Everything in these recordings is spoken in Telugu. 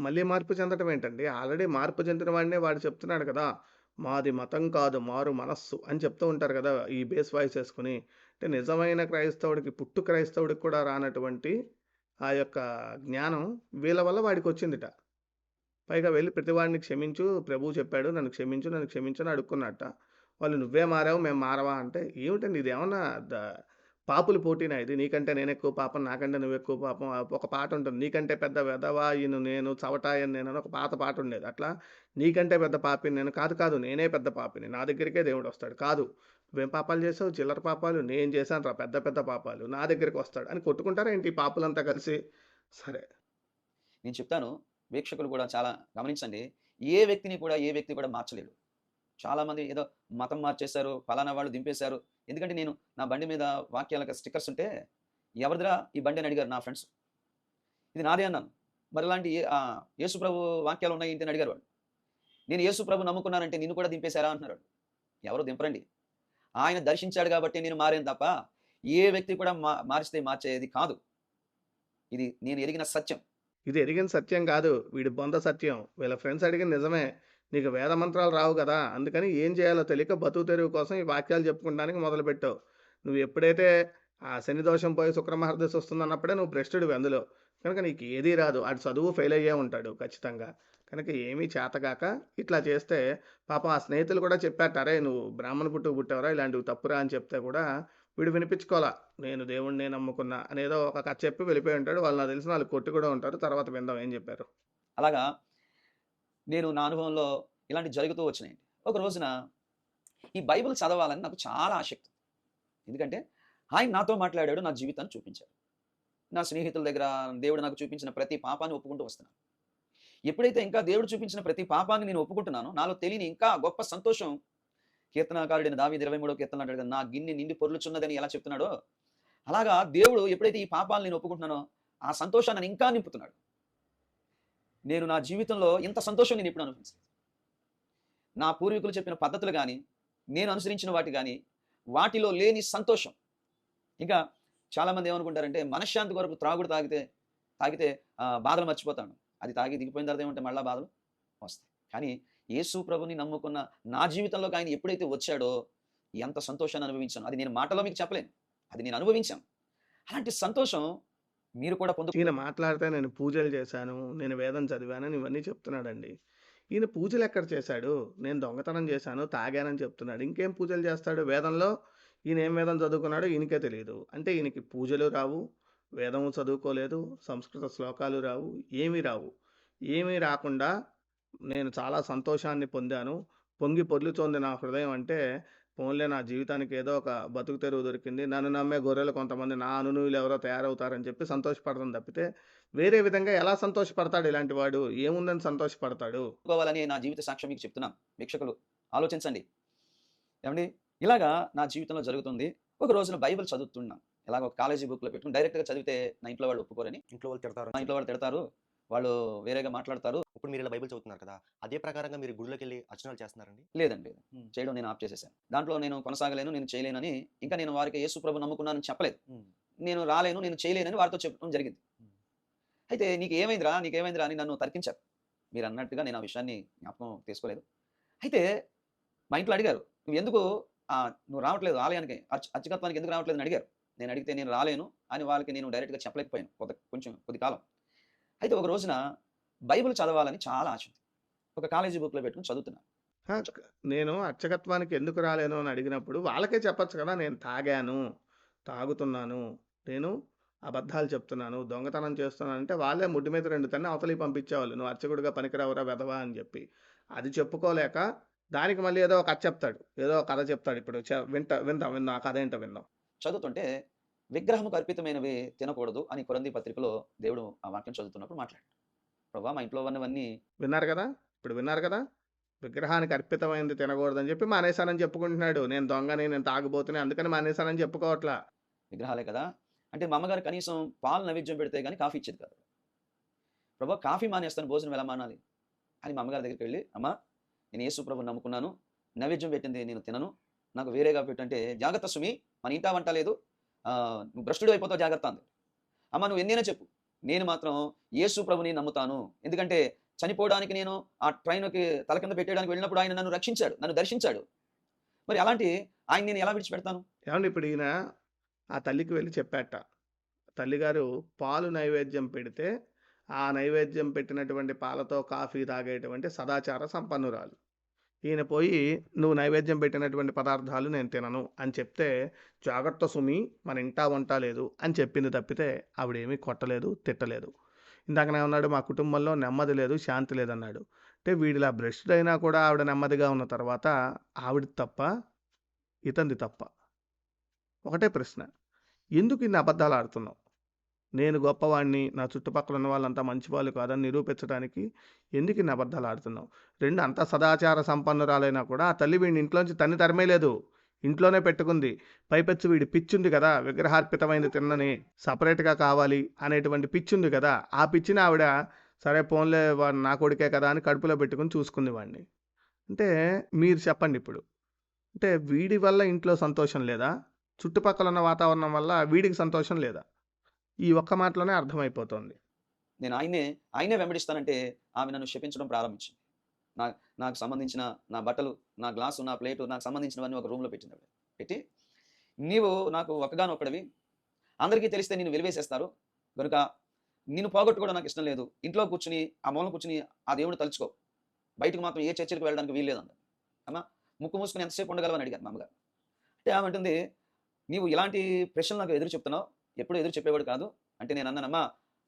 మళ్ళీ మార్పు చెందటం ఏంటండి? ఆల్రెడీ మార్పు చెందిన వాడినే వాడు చెప్తున్నాడు కదా! మాది మతం కాదు మారు మనస్సు అని చెప్తూ ఉంటారు కదా! ఈ బేస్ వాయిస్ యేసుకొని. అంటే నిజమైన క్రైస్తవుడికి, పుట్టు క్రైస్తవుడికి కూడా రానటువంటి ఆ యొక్క జ్ఞానం వీళ్ళ వల్ల వాడికొచ్చిందిట. పైగా వెళ్లి ప్రతివాడిని క్షమించు, ప్రభువు చెప్పాడు. నన్ను క్షమించు, నన్ను క్షమించు అని అడుక్కున్నట్ట. వాళ్ళు నువ్వే మారావు మేము మారవా అంటే, ఏమిటండి ఇదేమన్నా ద పాపుల పోటీనా ఇది? నీకంటే నేనెక్కువ పాపం, నాకంటే నువ్వెక్కువ పాపం. ఒక పాటుంటుంది. నీకంటే పెద్ద వెధవాయిను నేను, చవటాయను నేనని ఒక పాత పాటుండేది. అట్లా నీకంటే పెద్ద పాపిని నేను. కాదు, కాదు నేనే పెద్ద పాపిని. నా దగ్గరికే దేవుడొస్తాడు. కాదు నువ్వేం పాపాలు చేసావు? చిల్లర పాపాలు. నేను చేశానురా పెద్ద పెద్ద పాపాలు. నా దగ్గరికొస్తాడు అని కొట్టుకుంటారా ఏంటి ఈ పాపులంతా కలిసి? సరే. నేను చెప్తాను, వీక్షకులు కూడా చాలా గమనించండి. ఏ వ్యక్తి కూడా మార్చలేడు. చాలామంది ఏదో మతం మార్చేశారు, పలానా వాళ్ళు దింపేశారు. ఎందుకంటే నేను నా బండి మీద వాక్యాలకు స్టిక్కర్స్ ఉంటే, "ఎవరిదిరా ఈ బండి?" అని అడిగారు నా ఫ్రెండ్స్. "ఇది నాదే" అన్నాను. "మరి ఇలాంటి యేసు ప్రభు వాక్యాలు ఉన్నాయి ఏంటి?" అని అడిగారు వాళ్ళు. "నేను యేసు ప్రభు నమ్ముకున్నానంటే నిన్ను కూడా దింపేశారా?" అంటున్నారు వాళ్ళు. ఎవరు దింపరండి. ఆయన దర్శించాడు కాబట్టి నేను మారాను తప్ప, ఏ వ్యక్తి కూడా మారిస్తే మార్చేది కాదు. ఇది నేను ఎరిగిన సత్యం. ఇది ఎరిగిన సత్యం గాదు. వీడి బొంద సత్యం. వీళ్ళ ఫ్రెండ్స్ అడిగింది నిజమే. నీకు వేద మంత్రాలు రావు గదా! అందుకని ఏం చేయాలో తెలియక బతుకు తెరువు కోసం ఈ వాక్యాలు చెప్పుకుంటానికి మొదలుపెట్టావు. నువ్వు ఎప్పుడైతే ఆ శని దోషం పోయి శుక్రమహర్దశ వస్తుందన్నప్పుడే నువ్వు భ్రష్టుడివి అందులో. కనుక నీకు ఏదీ రాదు. ఆడు చదువు ఫెయిల్ అయ్యే ఉంటాడు ఖచ్చితంగా. కనుక ఏమీ చేతగాక ఇట్లా చేస్తే పాపం ఆ స్నేహితులు కూడా చెప్పారట, "అరేయ్! నువ్వు బ్రాహ్మణ పుట్టుక పుట్టావురా ఇలాంటివి తప్పురా" అని చెప్తే కూడా వీడు వినిపించుకోలా. నేను దేవుడినే నమ్ముకున్నా అనేదో ఒక కథ చెప్పి వెళ్ళిపోయి ఉంటాడు. వాళ్ళు నాకు తెలిసిన వాళ్ళు కొట్టి కూడా ఉంటారు. తర్వాత విందాం ఏం చెప్పారో. అలాగా నేను నా అనుభవంలో ఇలాంటివి జరుగుతూ వచ్చినాయండి. ఒక రోజున ఈ బైబిల్ చదవాలని నాకు చాలా ఆసక్తి. ఎందుకంటే ఆయన నాతో మాట్లాడాడు. నా జీవితాన్ని చూపించాడు. నా స్నేహితుల దగ్గర దేవుడు నాకు చూపించిన ప్రతి పాపాన్ని ఒప్పుకుంటూ వస్తున్నాను. ఎప్పుడైతే ఇంకా దేవుడు చూపించిన ప్రతి పాపాన్ని నేను ఒప్పుకుంటున్నానో, నాలో తెలియని ఇంకా గొప్ప సంతోషం. కీర్తనాకారుడైన దావీదు 23వ కీర్తనలో అంటాడు కదా! "నా గిన్నె నిండి పొర్లుచున్నదని" ఎలా చెప్తున్నాడో, అలాగా దేవుడు ఎప్పుడైతే ఈ పాపాలను నేను ఒప్పుకుంటున్నానో, ఆ సంతోషాన్ని నన్ను ఇంకా నింపుతున్నాడు. నేను నా జీవితంలో ఇంత సంతోషం నేను ఎప్పుడు అనుభవించలేదు. నా పూర్వీకులు చెప్పిన పద్ధతులు గాని, నేను అనుసరించిన వాటి గాని, వాటిలో లేని సంతోషం. ఇంకా చాలామంది ఏమనుకుంటారంటే, మనశ్శాంతి కొరకు తాగితే బాధలు మర్చిపోతాను. అది తాగి దిగిపోయిన తర్వాత ఏమంటే మళ్ళా బాధలు వస్తాయి. కానీ యేసు ప్రభుని నమ్ముకున్న నా జీవితంలోకి ఆయన ఎప్పుడైతే వచ్చాడో, ఎంత సంతోషాన్ని అనుభవించానో, అది నేను మాటల్లో మీకు చెప్పలేను. అది నేను అనుభవించాను. అలాంటి సంతోషం మీరు కూడా ఈయన మాట్లాడితే నేను పూజలు చేశాను, నేను వేదం చదివానని ఇవన్నీ చెప్తున్నాడండి. ఈయన పూజలెక్కడ చేశాడు? నేను దొంగతనం చేశాను, తాగానని చెప్తున్నాడు. ఇంకేం పూజలు చేస్తాడు? వేదంలో ఈయన ఏం వేదం చదువుకున్నాడో ఈయనకే తెలీదు. అంటే ఈయనకి పూజలు రావు, వేదము చదువుకోలేదు, సంస్కృత శ్లోకాలు రావు, ఏమీ రావు. ఏమీ రాకుండా నేను చాలా సంతోషాన్ని పొందాను. పొంగి పొర్లుతోంది నా హృదయం అంటే, పోన్లే నా జీవితానికి ఏదో ఒక బతుకు తెరువు దొరికింది. నన్ను నమ్మే గొర్రెలు కొంతమంది నా అనునుయులు ఎవరో తయారవుతారని చెప్పి సంతోషపడడం తప్పితే, వేరే విధంగా ఎలా సంతోషపడతాడు ఇలాంటి వాడు? ఏముందని సంతోషపడతాడు? కోవాలని నా జీవిత సాక్ష్యం మీకు చెప్తున్నాను. వీక్షకులు ఆలోచించండి. ఏవండీ? ఇలాగా నా జీవితంలో జరుగుతుంది. ఒక రోజున బైబిల్ చదువుతున్నాను. ఇలాగ ఒక కాలేజీ బుక్‌లో పెట్టుకొని డైరెక్ట్‌గా చదివితే నా ఇంట్లో వాళ్ళు ఒప్పుకోరని. ఇంట్లో వాళ్ళు తిడతారు మా అని ఇంట్లో చెప్పి. వాళ్ళు తిడతారు. వాళ్ళు వేరేగా మాట్లాడతారు. ఇప్పుడు మీరు ఇలా బైబిల్ చదువుతున్నారు కదా! అదే ప్రకారంగా మీరు గుడిలోకెళ్ళి అర్చనలు చేస్తున్నారండి? లేదండి. చేయడం నేను ఆప్ చేసేసాను. దాంట్లో నేను కొనసాగలేను, నేను చేయలేనని ఇంకా నేను వారికి యేసు ప్రభు నమ్ముకున్నానని చెప్పలేదు. హ్మ్. నేను రాలేను, నేను చేయలేనని వారితో చెప్పడం జరిగింది. హ్మ్. అయితే నీకేమైందిరా అని నన్ను తర్కించారు. మీరన్నట్టుగా నేను ఆ విషయాన్ని జ్ఞాపకం చేసుకోలేదు. అయితే మా ఇంట్లో అడిగారు, "నువ్వెందుకు నువ్వు రావట్లేదు ఆలయానికి, అర్చకత్వానికి ఎందుకు రావట్లేదని" అడిగారు. నేను అడిగితే నేను రాలేను అని వాళ్ళకి నేను డైరెక్ట్‌గా చెప్పలేకపోయాను. కొద్ది కాలం. అయితే ఒక రోజున బైబిల్ చదవాలని చాలా ఆశ ఉంది. ఒక కాలేజీ బుక్‌లో పెట్టుకొని చదువుతున్నాను. ఆ! నేను అర్చకత్వానికి ఎందుకు రాలేను అని అడిగినప్పుడు వాళ్ళకే చెప్పొచ్చు కదా! నేను తాగాను, తాగుతున్నాను, నేను అబద్ధాలు చెప్తున్నాను, దొంగతనం చేస్తున్నానంటే వాళ్ళే ముడ్డి మీద 2 తన్ని అవతలికి పంపించేవాళ్ళు. నువ్వు అర్చకుడిగా పనికిరావురా వెధవా అని చెప్పి. అది చెప్పుకోలేక దానికి మళ్ళీ ఏదో ఒక కథ చెప్తాడు. ఏదో ఒక కథ చెప్తాడు. ఇప్పుడు విందాం. ఆ కథ ఏంటో విందాం. చదువుతుంటే విగ్రహముకు అర్పితమైనవి తినకూడదు అని కొరంథీ పత్రికలో దేవుడు ఆ వాక్యం చదువుతున్నప్పుడు మాట్లాడాడు. ప్రభువా మా ఇంట్లో ఉన్నవన్నీ విన్నారు కదా! ఇప్పుడు విన్నారు కదా! విగ్రహానికి అర్పితమైంది తినకూడదని చెప్పి మానేశానని చెప్పుకుంటున్నాడు. నేను దొంగని, నేను తాగుబోతుని అందుకని మానేశానని చెప్పుకోవట్లా. విగ్రహాలే కదా! అంటే మా అమ్మగారు కనీసం పాలు నైవేద్యం పెడితే గాని కాఫీ ఇచ్చేది కాదు. ప్రభువా కాఫీ మానేస్తాను భోజనం ఎలా మానాలి? అని మా అమ్మగారి దగ్గరికి వెళ్లి, అమ్మా నేను యేసు ప్రభువుని నమ్ముకున్నాను. నైవేద్యం పెట్టింది నేను తినను. నాకు వేరేగా పెట్టంటే, జాగ్రత్త సుమి మన ఇంటా వంట లేదు. నువ్వు భ్రష్టుడు అయిపోతావు జాగ్రత్త అంది. అమ్మ నువ్వు ఎన్నైనా చెప్పు. నేను మాత్రం యేసు ప్రభుని నమ్ముతాను. ఎందుకంటే చనిపోవడానికి నేను ఆ ట్రైన్‌కి తల కింద పెట్టేయడానికి వెళ్ళినప్పుడు ఆయన నన్ను రక్షించాడు. నన్ను దర్శించాడు. మరి అలాంటి ఆయన్ని నేను ఎలా విడిచిపెడతాను? ఏవండీ ఇప్పుడు ఈయన ఆ తల్లికి వెళ్లి చెప్పాట. తల్లిగారు పాలు నైవేద్యం పెడితే, ఆ నైవేద్యం పెట్టినటువంటి పాలతో కాఫీ తాగేటువంటి సదాచార సంపన్నురాలు. ఈయన పోయి "నువ్వు నైవేద్యం పెట్టినటువంటి పదార్థాలు నేను తినను" అని చెప్తే, "జాగ్రత్త సుమి మన ఇంటా వంట లేదు" అని చెప్పింది తప్పితే ఆవిడేమీ కొట్టలేదు, తిట్టలేదు. ఇందాకనే అన్నాడు "మా కుటుంబంలో నెమ్మది లేదు, శాంతి లేదన్నాడు." అంటే వీడిలా భ్రష్టుడైనా అయినా కూడా ఆవిడ నెమ్మదిగా ఉన్న తర్వాత ఆవిడది తప్పా? ఇతనిది తప్పా? ఒకటే ప్రశ్న. ఎందుకు ఇన్ని అబద్ధాలు ఆడుతున్నావు? నేను గొప్పవాడిని, నా చుట్టుపక్కల ఉన్న వాళ్ళంతా మంచివాళ్ళు కాదని నిరూపించడానికి ఎందుకు ఇన్ని అబద్ధాలు ఆడుతున్నావు? 2 అంత సదాచార సంపన్నురాలైనా కూడా ఆ తల్లి వీడిని ఇంట్లోంచి తరిమేయలేదు. ఇంట్లోనే పెట్టుకుంది. పైపెచ్చు వీడి పిచ్చుంది కదా! విగ్రహార్పితమైనది తినని, సెపరేట్‌గా కావాలి అనేటువంటి పిచ్చుంది కదా! ఆ పిచ్చిని ఆవిడ సరే పోన్లే వాడు నా కొడుకే కదా అని కడుపులో పెట్టుకొని చూసుకుంది వాడిని. అంటే మీరు చెప్పండిప్పుడు. అంటే వీడి వల్ల ఇంట్లో సంతోషం లేదా? చుట్టుపక్కల ఉన్న వాతావరణం వల్ల వీడికి సంతోషం లేదా? ఈ ఒక్క మాటలోనే అర్థమైపోతోంది. నేను ఆయన్నే వెంబడిస్తానంటే ఆమె నన్ను శపించడం ప్రారంభించింది. నా నాకు సంబంధించిన నా బట్టలు, నా గ్లాసు, నా ప్లేటు, నాకు సంబంధించినవన్నీ ఒక రూమ్‌లో పెట్టిందావిడ. పెట్టి, "నీవు నాకు ఒక్కగానొక్కడివి. అందరికీ తెలిస్తే నిన్ను వెలివేసేస్తారు. గనుక నిన్ను పోగొట్టుకోవడం నాకు ఇష్టం లేదు. ఇంట్లో కూర్చొని, ఆ మూలన కూర్చొని ఆ దేవుడిని తలుచుకో. బయటకి మాత్రం ఏ చర్చిలకి వెళ్ళడానికి వీల్లేదంది." అమ్మ ముక్కు మూసుకొని ఎంతసేపు ఉండగలవని అడిగాను మా అమ్మగారు. అంటే ఆమె అంటుంది, "నీవు ఇలాంటి ప్రశ్నలు నాకు ఎదురు చెప్తున్నావు. ఎప్పుడు ఎదురు చెప్పేవాడు కాదు." అంటే నేనన్నానమ్మా,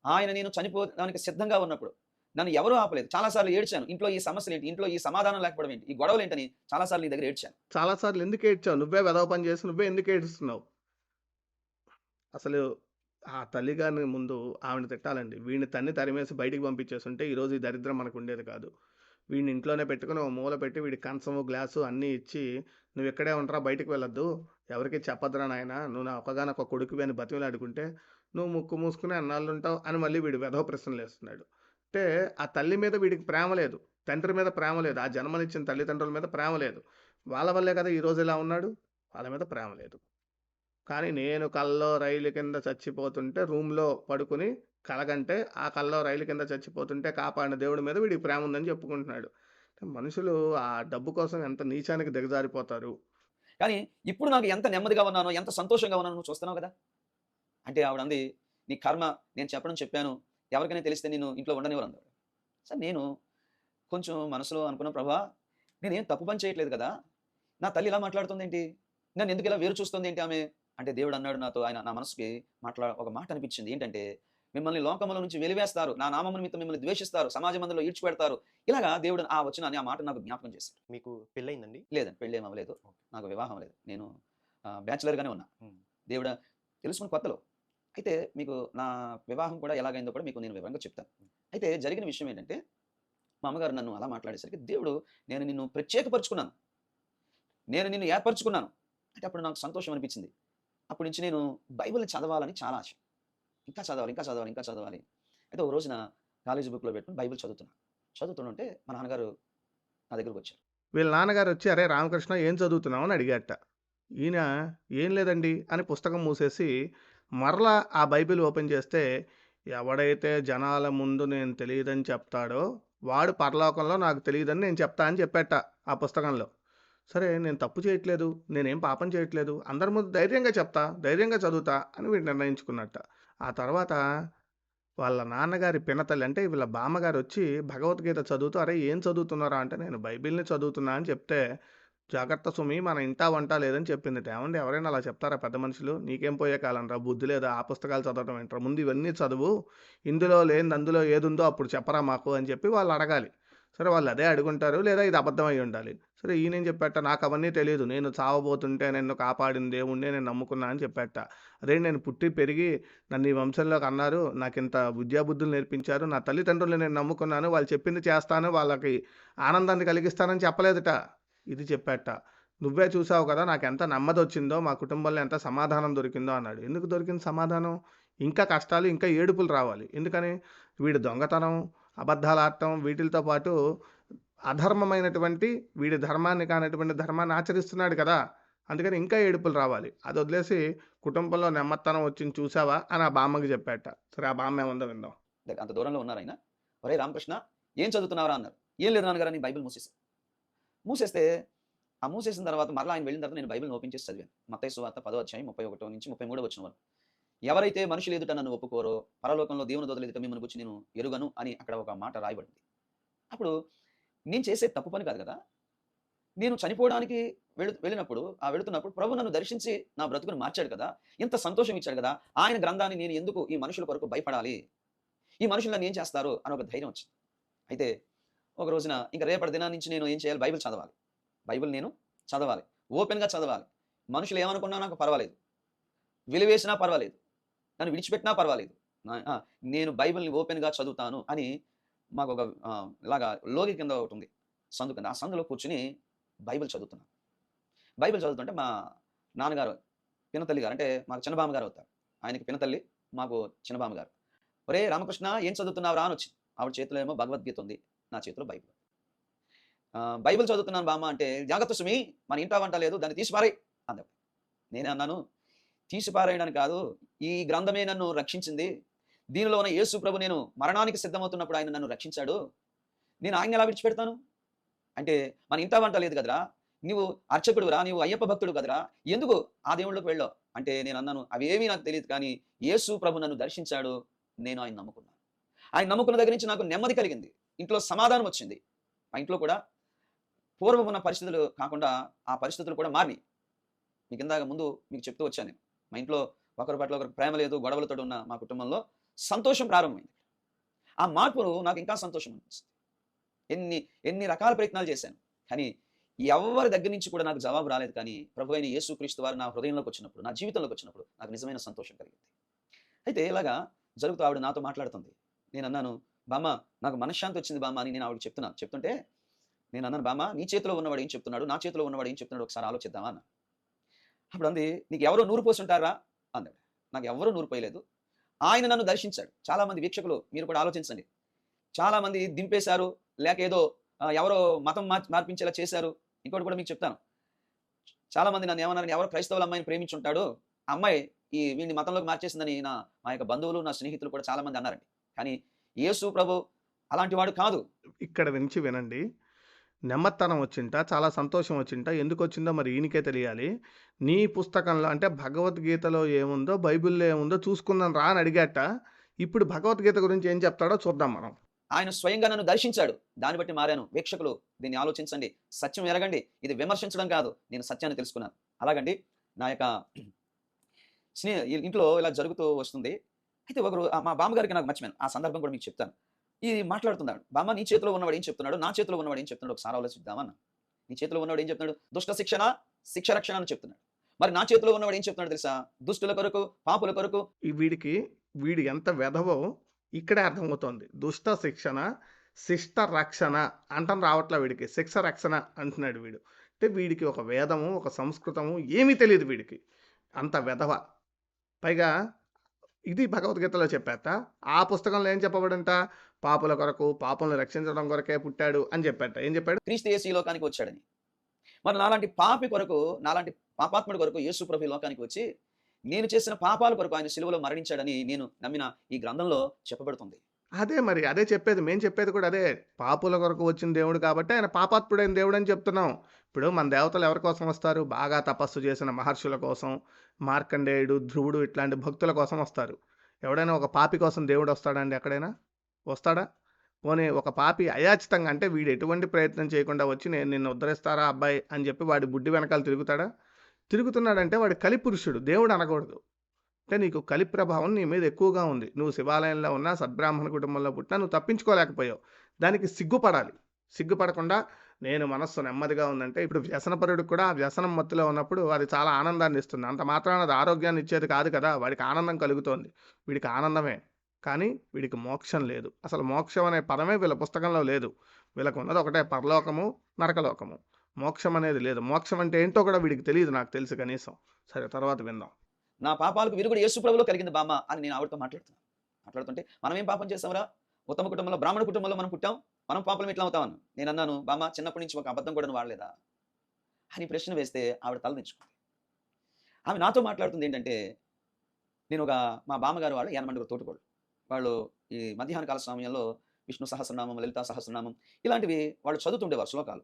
ఆయన నేను చనిపోవడానికి సిద్ధంగా ఉన్నప్పుడు నన్ను ఎవరు ఆపలేదు. చాలా సార్లు ఏడ్చాను. ఇంట్లో ఈ సమస్యలేంటి? ఇంట్లో ఈ సమాధానం లేకపోవడం ఏంటి? ఈ గొడవలేంటని చాలా సార్లు నీ దగ్గర ఏడ్చాను. చాలా సార్లు ఎందుకు ఏడ్చావు? నువ్వే వెధవ పని చేసి నువ్వే ఎందుకు ఏడుస్తున్నావు? అసలు ఆ తల్లిగారిని ముందు ఆవిడని తిట్టాలండి. వీడిని తరిమేసి బయటికి పంపించేసుంటే ఈరోజు ఈ దరిద్రం మనకుండేది కాదు. వీడిని ఇంట్లోనే పెట్టుకొని ఓ మూల పెట్టి వీడికి కంచము, గ్లాసు అన్నీ ఇచ్చి "నువ్విక్కడే ఉండరా బయటికి వెళ్ళొద్దు. ఎవరికీ చెప్పొద్దురా నాయనా. నువ్వు నా ఒక్కగానొక్క కొడుకువి" అని బతిమిలాడుకుంటే, "నువ్వు ముక్కు మూసుకొని ఎన్నాళ్ళుంటావు" అని మళ్ళీ వీడు వెధవ ప్రశ్నలేస్తున్నాడు. అంటే ఆ తల్లి మీద వీడికి ప్రేమ లేదు. తండ్రి మీద ప్రేమ లేదు. ఆ జన్మనిచ్చిన తల్లిదండ్రుల మీద ప్రేమ లేదు. వాళ్ళ వల్లే కదా ఈరోజు ఇలా ఉన్నాడు. వాళ్ళ మీద ప్రేమ లేదు. కానీ నేను కల్లో రైలు కింద చచ్చిపోతుంటే రూమ్‌లో పడుకొని కలగంటే, ఆ కల్లో రైలు కింద చచ్చిపోతుంటే కాపాడిన దేవుడి మీద వీడికి ప్రేమ ఉందని చెప్పుకుంటున్నాడు. మనుషులు ఆ డబ్బు కోసం ఎంత నీచానికి దిగజారిపోతారు. కానీ ఇప్పుడు నాకు ఎంత నెమ్మదిగా ఉన్నానో, ఎంత సంతోషంగా ఉన్నానో నువ్వు చూస్తున్నావు కదా! అంటే ఆవిడంది, "నీ కర్మ నేను చెప్పాను. ఎవరికైనా తెలిస్తే నిన్ను ఇంట్లో ఉండనివ్వరు" అంది. సరే నేను కొంచెం మనసులో అనుకున్న ప్రభా నేనేం తప్పు పని చేయట్లేదు కదా! నా తల్లి ఇలా మాట్లాడుతుందేంటి? నన్నెందుకు ఇలా వేరు చూస్తుందేంటి ఆమె? అంటే దేవుడు అన్నాడు నాతో ఆయన నా మనసుకి ఒక మాట అనిపించింది. ఏంటంటే, మిమ్మల్ని లోకములో నుంచి వెలివేస్తారు. నా నామము నిమిత్తం మిమ్మల్ని ద్వేషిస్తారు. సమాజ మందిలో ఈడ్చిపెడతారు. ఇలాగా దేవుడు ఆ వచనాన్ని, ఆ మాట నాకు జ్ఞాపకం చేశాడు. మీకు పెళ్లయిందండి? లేదండి పెళ్లేం అవ్వలేదు. నాకు వివాహం లేదు. నేను బ్యాచిలర్‌గానే ఉన్నా. హ్మ్. దేవుడా తెలుసుకున్న కొత్తలో. అయితే మీకు నా వివాహం కూడా ఎలాగైందో కూడా మీకు నేను వివరంగా చెప్తాను. అయితే జరిగిన విషయం ఏంటంటే, మా అమ్మగారు నన్ను అలా మాట్లాడేసరికి దేవుడు నేను నిన్ను ప్రత్యేకపరుచుకున్నాను. నేను నిన్ను ఏర్పరచుకున్నాను. అంటే అప్పుడు నాకు సంతోషం అనిపించింది. అప్పటి నుంచి నేను బైబిల్‌ని చదవాలని చాలా ఆశ. ఇంకా చదవాలి, ఇంకా చదవాలి, ఇంకా చదవాలి. అయితే ఒక రోజున కాలేజీ బుక్‌లో పెట్టుకొని బైబిల్ చదువుతున్నా. చదువుతుంటే మా నాన్నగారు నా దగ్గరకొచ్చారు. వీళ్ళ నాన్నగారొచ్చి "అరే రామకృష్ణ ఏం చదువుతున్నావు?" అని అడిగారట. ఈయన "ఏం లేదండి" అని పుస్తకం మూసేసి మరలా ఆ బైబిల్ ఓపెన్ చేస్తే, ఎవడైతే జనాల ముందు నేను తెలీదని చెప్తాడో, వాడు పరలోకంలో నాకు తెలీదని నేను చెప్తా అని చెప్పాడట ఆ పుస్తకంలో. సరే నేను తప్పు చేయట్లేదు. నేనేం పాపం చేయట్లేదు. అందరి ముందు ధైర్యంగా చెప్తా. ధైర్యంగా చదువుతా అని వీడు నిర్ణయించుకున్నట్ట. ఆ తర్వాత వాళ్ళ నాన్నగారి పినతల్లి అంటే వీళ్ళ బామ్మగారొచ్చి భగవద్గీత చదువుతూ "అరే! ఏం చదువుతున్నావురా" అంటే "నేను బైబిల్‌ని చదువుతున్నా" అని చెప్తే, "జాగ్రత్త సుమి మన ఇంటా వంట లేదని" చెప్పిందట. ఏవండీ ఎవరైనా అలా చెప్తారా పెద్ద మనుషులు? నీకేం పోయే కాలంరా బుద్ధి లేదా? ఆ పుస్తకాలు చదవటం ఏంట్రా? ముందు ఇవన్నీ చదువు. ఇందులో లేనిది అందులో ఏదుందో అప్పుడు చెప్పరా మాకు అని చెప్పి వాళ్ళు అడగాలి. సరే వాళ్ళు అదే అడుగుంటారు. లేదా ఇది అబద్ధం అయ్యి ఉండాలి. సరే ఈయనేం చెప్పాడట "నాకవన్నీ తెలీదు. నేను చావబోతుంటే నన్ను కాపాడిన దేవుడినే నేను నమ్ముకున్నా" అని చెప్పాడట. అదే నేను పుట్టి పెరిగి నన్ను ఈ వంశంలోకి అన్నారు. నాకింత విద్యాబుద్ధులు నేర్పించారు. నా తల్లిదండ్రుల్ని నేను నమ్ముకున్నాను. వాళ్ళు చెప్పింది చేస్తాను. వాళ్ళకి ఆనందాన్ని కలిగిస్తానని చెప్పలేదట. ఇది చెప్పాడట. "నువ్వే చూసావు కదా! నాకెంత నెమ్మదొచ్చిందో, మా కుటుంబంలో ఎంత సమాధానం దొరికిందో" అన్నాడు. ఎందుకు దొరికింది సమాధానం? ఇంకా కష్టాలు, ఇంకా ఏడుపులు రావాలి. ఎందుకని? వీడు దొంగతనం, అబద్ధాలాడటం వీటిలతో పాటు అధర్మమైనటువంటి వీడి ధర్మాన్ని కానటువంటి ధర్మాన్ని ఆచరిస్తున్నాడు కదా! అందుకని ఇంకా ఏడుపులు రావాలి. అది వదిలేసి కుటుంబంలో నెమ్మదితనం వచ్చింది చూసావా అని ఆ బామ్మకి చెప్పాడట. సరే ఆ బామ్మ ఏముందో విందాం. అంత దూరంలో ఉన్నారు ఆయన. ఒరేయ్ రామకృష్ణ ఏం చదువుతున్నావురా అన్నారు. ఏం లేదు నాన్నగారు అని బైబిల్ మూసేసాను. మూసేస్తే ఆ మూసేసిన తర్వాత మరలా ఆయన వెళ్ళిన తర్వాత నేను బైబిల్‌ని ఓపెన్ చేసి చదివాను. మత్తయి సువార్త 10వ అధ్యాయం 31 నుంచి 33 వచనం వరకు. ఎవరైతే మనుషుల ఎదుట నన్ను ఒప్పుకోరో పరలోకంలో దేవుని దూతల ఎదుట మిమ్మల్ని గూర్చి నేను ఎరుగను అని అక్కడ ఒక మాట రాయబడింది. అప్పుడు నేను చేసేది తప్పు పని కాదు కదా! నేను చనిపోవడానికి వెళ్ళినప్పుడు వెళుతున్నప్పుడు ప్రభు నన్ను దర్శించి నా బ్రతుకుని మార్చాడు కదా! ఇంత సంతోషం ఇచ్చాడు కదా! ఆయన గ్రంథాన్ని నేను ఎందుకు ఈ మనుషుల కొరకు భయపడాలి? ఈ మనుషులు నన్ను ఏం చేస్తారు అని ఒక ధైర్యం వచ్చింది. అయితే ఒక రోజున ఇంక రేపటి దినాన్ని నుంచి నేను ఏం చేయాలి? బైబిల్ చదవాలి. బైబిల్ నేను చదవాలి. ఓపెన్‌గా చదవాలి. మనుషులు ఏమనుకున్నా నాకు పర్వాలేదు. వెలివేసినా పర్వాలేదు. నన్ను విడిచిపెట్టినా పర్వాలేదు. నేను బైబిల్‌ని ఓపెన్‌గా చదువుతాను అని మాకొక ఇలాగా లోగి కింద ఒకటుంది. సందు కింద. ఆ సందులో కూర్చొని బైబిల్ చదువుతున్నాను. బైబిల్ చదువుతుంటే మా నాన్నగారు, పినతల్లి గారు అంటే మాకు చిన్నబామ్మ గారు అవుతారు. ఆయనకి పినతల్లి, మాకు చిన్నబామ్మ గారు. "ఒరేయ్ రామకృష్ణ ఏం చదువుతున్నావురా" అని వచ్చింది. ఆవిడ చేతిలో ఏమో భగవద్గీత ఉంది. నా చేతిలో బైబిల్. బైబిల్ చదువుతున్నాను బామ్మ అంటే, "జాగ్రత్త సుమి మన ఇంటా వంట లేదు దాన్ని తీసి పారేయ్" అందావిడ. నేనే అన్నాను, "తీసి పారేయడానికి కాదు, ఈ గ్రంథమే నన్ను రక్షించింది. దీనిలో ఉన్న యేసు ప్రభు నేను మరణానికి సిద్ధమవుతున్నప్పుడు ఆయన నన్ను రక్షించాడు. నేను ఆయన్ని ఎలా విడిచిపెడతాను? అంటే మన ఇంటా వంట లేదు కదరా! నువ్వు అర్చకుడురా, నీవు అయ్యప్ప భక్తుడు కదరా! ఎందుకు ఆ దేవుళ్ళలోకి వెళ్ళావు?" అంటే నేనన్నాను, "అవేమీ నాకు తెలీదు కానీ యేసు ప్రభు నన్ను దర్శించాడు. నేను ఆయన్ని నమ్ముకున్నాను. ఆయన నమ్ముకున్న దగ్గర నుంచి నాకు నెమ్మది కలిగింది. ఇంట్లో సమాధానం వచ్చింది. మా ఇంట్లో కూడా పూర్వం ఉన్న పరిస్థితులు కాకుండా ఆ పరిస్థితులు కూడా మారినాయి. మీకు ఇందాక ముందు మీకు చెప్తూ వచ్చాను నేను. మా ఇంట్లో ఒకరి పట్ల ఒకరికి ప్రేమ లేదు, గొడవలతో ఉన్న మా కుటుంబంలో సంతోషం ప్రారంభమైంది. ఆ మార్పు నాకు ఇంకా సంతోషం అనిపిస్తుంది. ఎన్ని ఎన్ని రకాల ప్రయత్నాలు చేశాను. కానీ ఎవరి దగ్గర నుంచి కూడా నాకు జవాబు రాలేదు కానీ ప్రభువైన యేసుక్రీస్తు వారు నా హృదయంలోకి వచ్చినప్పుడు, నా జీవితంలోకి వచ్చినప్పుడు నాకు నిజమైన సంతోషం కలిగింది. అయితే ఇలాగా జరుగుతూ ఆవిడ నాతో మాట్లాడుతుంది. నేనన్నాను, "బామ్మ నాకు మనశ్శాంతి వచ్చింది బామ్మ" అని నేను ఆవిడకి చెప్తున్నాను. చెప్తుంటే నేనన్నాను, "బామ్మ నీ చేతిలో ఉన్నవాడు ఏం చెప్తున్నాడు? నా చేతిలో ఉన్నవాడు ఏం చెప్తున్నాడు ఒకసారి ఆలోచిద్దామా" అన్నా. అప్పుడు అంది, "నీకు ఎవరో నూరు పోసుంటారా?" అన్నాడు. నాకు ఎవ్వరూ నూరు పోయలేదు. ఆయన నన్ను దర్శించాడు. చాలామంది వీక్షకులు మీరు కూడా ఆలోచించండి. చాలామంది దింపేశారు. లేక ఏదో ఎవరో మతం మార్పించేలా చేశారు. ఇంకోటి కూడా మీకు చెప్తాను. చాలామంది నన్ను ఏమన్నారంటే, ఎవరో క్రైస్తవుల అమ్మాయిని ప్రేమించుంటాడు. ఆ అమ్మాయి వీడిని మతంలోకి మార్చేసిందని మా యొక్క బంధువులు, నా స్నేహితులు కూడా చాలామంది అన్నారండి. కానీ యేసు ప్రభు అలాంటి వాడు కాదు. ఇక్కడ నుంచి వినండి. నెమ్మదితనం వచ్చింట, చాలా సంతోషం వచ్చింట. ఎందుకొచ్చిందో మరి ఈయనకే తెలియాలి. నీ పుస్తకంలో అంటే భగవద్గీతలో ఏముందో, బైబిల్‌లో ఏముందో చూసుకుందాం రా అని అడిగాట. ఇప్పుడు భగవద్గీత గురించి ఏం చెప్తాడో చూద్దాం మనం. ఆయన స్వయంగా నన్ను దర్శించాడు. దాన్ని బట్టి మారాను. వీక్షకులు దీన్ని ఆలోచించండి. సత్యం ఎరగండి. ఇది విమర్శించడం కాదు. నేను సత్యాన్ని తెలుసుకున్నాను. అలాగండి నా యొక్క ఇంట్లో ఇలా జరుగుతూ వస్తుంది. అయితే ఒకరు మా బామ్మగారికి నాకు మర్చిపోయాను. ఆ సందర్భం కూడా మీకు చెప్తాను. ఇది మాట్లాడుతున్నాడు. "బామ్మ నీ చేతిలో ఉన్నవాడు ఏం చెప్తున్నాడు? నా చేతిలో ఉన్నవాడు ఏం చెప్తున్నాడు ఒకసారి ఆలోచిద్దామా" అన్నా. "నీ చేతిలో ఉన్నవాడు ఏం చెప్తున్నాడు? దుష్ట శిక్షణ, శిక్ష రక్షణ అని చెప్తున్నాడు. మరి నా చేతిలో ఉన్నవాడు ఏం చెప్తున్నాడు తెలుసా? దుష్టుల కొరకు, పాపుల కొరకు." వీడు ఎంత వెధవో ఇక్కడే అర్థమవుతోంది. దుష్ట శిక్షణ, శిష్ట రక్షణ అంటం రావట్లా వీడికి. శిక్ష రక్షణ అంటున్నాడు వీడు. అంటే వీడికి ఒక వేదము, ఒక సంస్కృతము ఏమీ తెలీదు వీడికి. అంత వెధవ. పైగా ఇది భగవద్గీతలో చెప్పేత్త. ఆ పుస్తకంలో ఏం చెప్పబడంట? పాపుల కొరకు, పాపులను రక్షించడం కొరకే పుట్టాడు అని చెప్పాట. ఏం చెప్పాడు? క్రీస్తు యేసు ఈ లోకానికి వచ్చాడని. మరి నాలాంటి పాపి కొరకు, నాలాంటి పాపాత్ముడి కొరకు యేసు ప్రభు ఈ లోకానికి వచ్చి నేను చేసిన పాపాల కొరకు ఆయన సిలువలో మరణించాడని నేను నమ్మిన ఈ గ్రంథంలో చెప్పబడుతుంది. అదే మరి. అదే చెప్పేది. మేము చెప్పేది కూడా అదే. పాపుల కొరకు వచ్చిన దేవుడు కాబట్టి ఆయన పాపాత్ముడైన దేవుడని చెప్తున్నాం. ఇప్పుడు మన దేవతలు ఎవరి కోసం వస్తారు? బాగా తపస్సు చేసిన మహర్షుల కోసం, మార్కండేయుడు, ధ్రువుడు ఇట్లాంటి భక్తుల కోసం వస్తారు. ఎవడైనా ఒక పాపి కోసం దేవుడు వస్తాడండి ఎక్కడైనా? వస్తాడా? పోనీ ఒక పాపి అయాచితంగా అంటే వీడు ఎటువంటి ప్రయత్నం చేయకుండా వచ్చి నేను నిన్ను ఉద్ధరిస్తారా అబ్బాయి అని చెప్పి వాడి బుడ్డి వెనకాల తిరుగుతాడా? తిరుగుతున్నాడంటే వాడు కలిపురుషుడు. దేవుడు అనకూడదు. అంటే నీకు కలి ప్రభావం నీ మీద ఎక్కువగా ఉంది. నువ్వు శివాలయంలో ఉన్నా, సద్బ్రాహ్మణ కుటుంబంలో పుట్టినా నువ్వు తప్పించుకోలేకపోయావు. దానికి సిగ్గుపడాలి. సిగ్గుపడకుండా నేను మనస్సు నెమ్మదిగా ఉందంటే ఇప్పుడు వ్యసనపరుడికి కూడా ఆ వ్యసనం మత్తులో ఉన్నప్పుడు అది చాలా ఆనందాన్ని ఇస్తుంది. అంత మాత్రాన అది ఆరోగ్యాన్ని ఇచ్చేది కాదు కదా! వాడికి ఆనందం కలుగుతోంది. వీడికి ఆనందమే. కానీ వీడికి మోక్షం లేదు. అసలు మోక్షం అనే పదమే వీళ్ళ పుస్తకంలో లేదు. వీళ్ళకు ఉన్నది ఒకటే పరలోకము, నరకలోకము. మోక్షం అనేది లేదు. మోక్షం అంటే ఏంటో కూడా వీడికి తెలీదు నాకు తెలిసి కనీసం. సరే తర్వాత విందాం. నా పాపాలకు విరుగుడు యేసు ప్రభులో కలిగింది బామ్మ అని నేను ఆవిడతో మాట్లాడుతుంటే మనం ఏం పాపం చేసామరా? ఉత్తమ కుటుంబంలో, బ్రాహ్మణ కుటుంబంలో మనం పుట్టాం. మనం పాపలం ఎట్లా అవుతామని నేను అన్నాను. బామ్మ చిన్నప్పటి నుంచి ఒక అబద్ధం కూడా వాడలేదా అని ప్రశ్న వేస్తే ఆవిడ తల దించుకుంది. ఆమె నాతో మాట్లాడుతుంది ఏంటంటే, మా బామ్మగారు వాళ్ళు యనమండుగురు తోటికోడలు. వాళ్ళు ఈ మధ్యాహ్న కాల సమయంలో విష్ణు సహస్రనామం, లలితా సహస్రనామం ఇలాంటివి వాళ్ళు చదువుతుండేవారు శ్లోకాలు.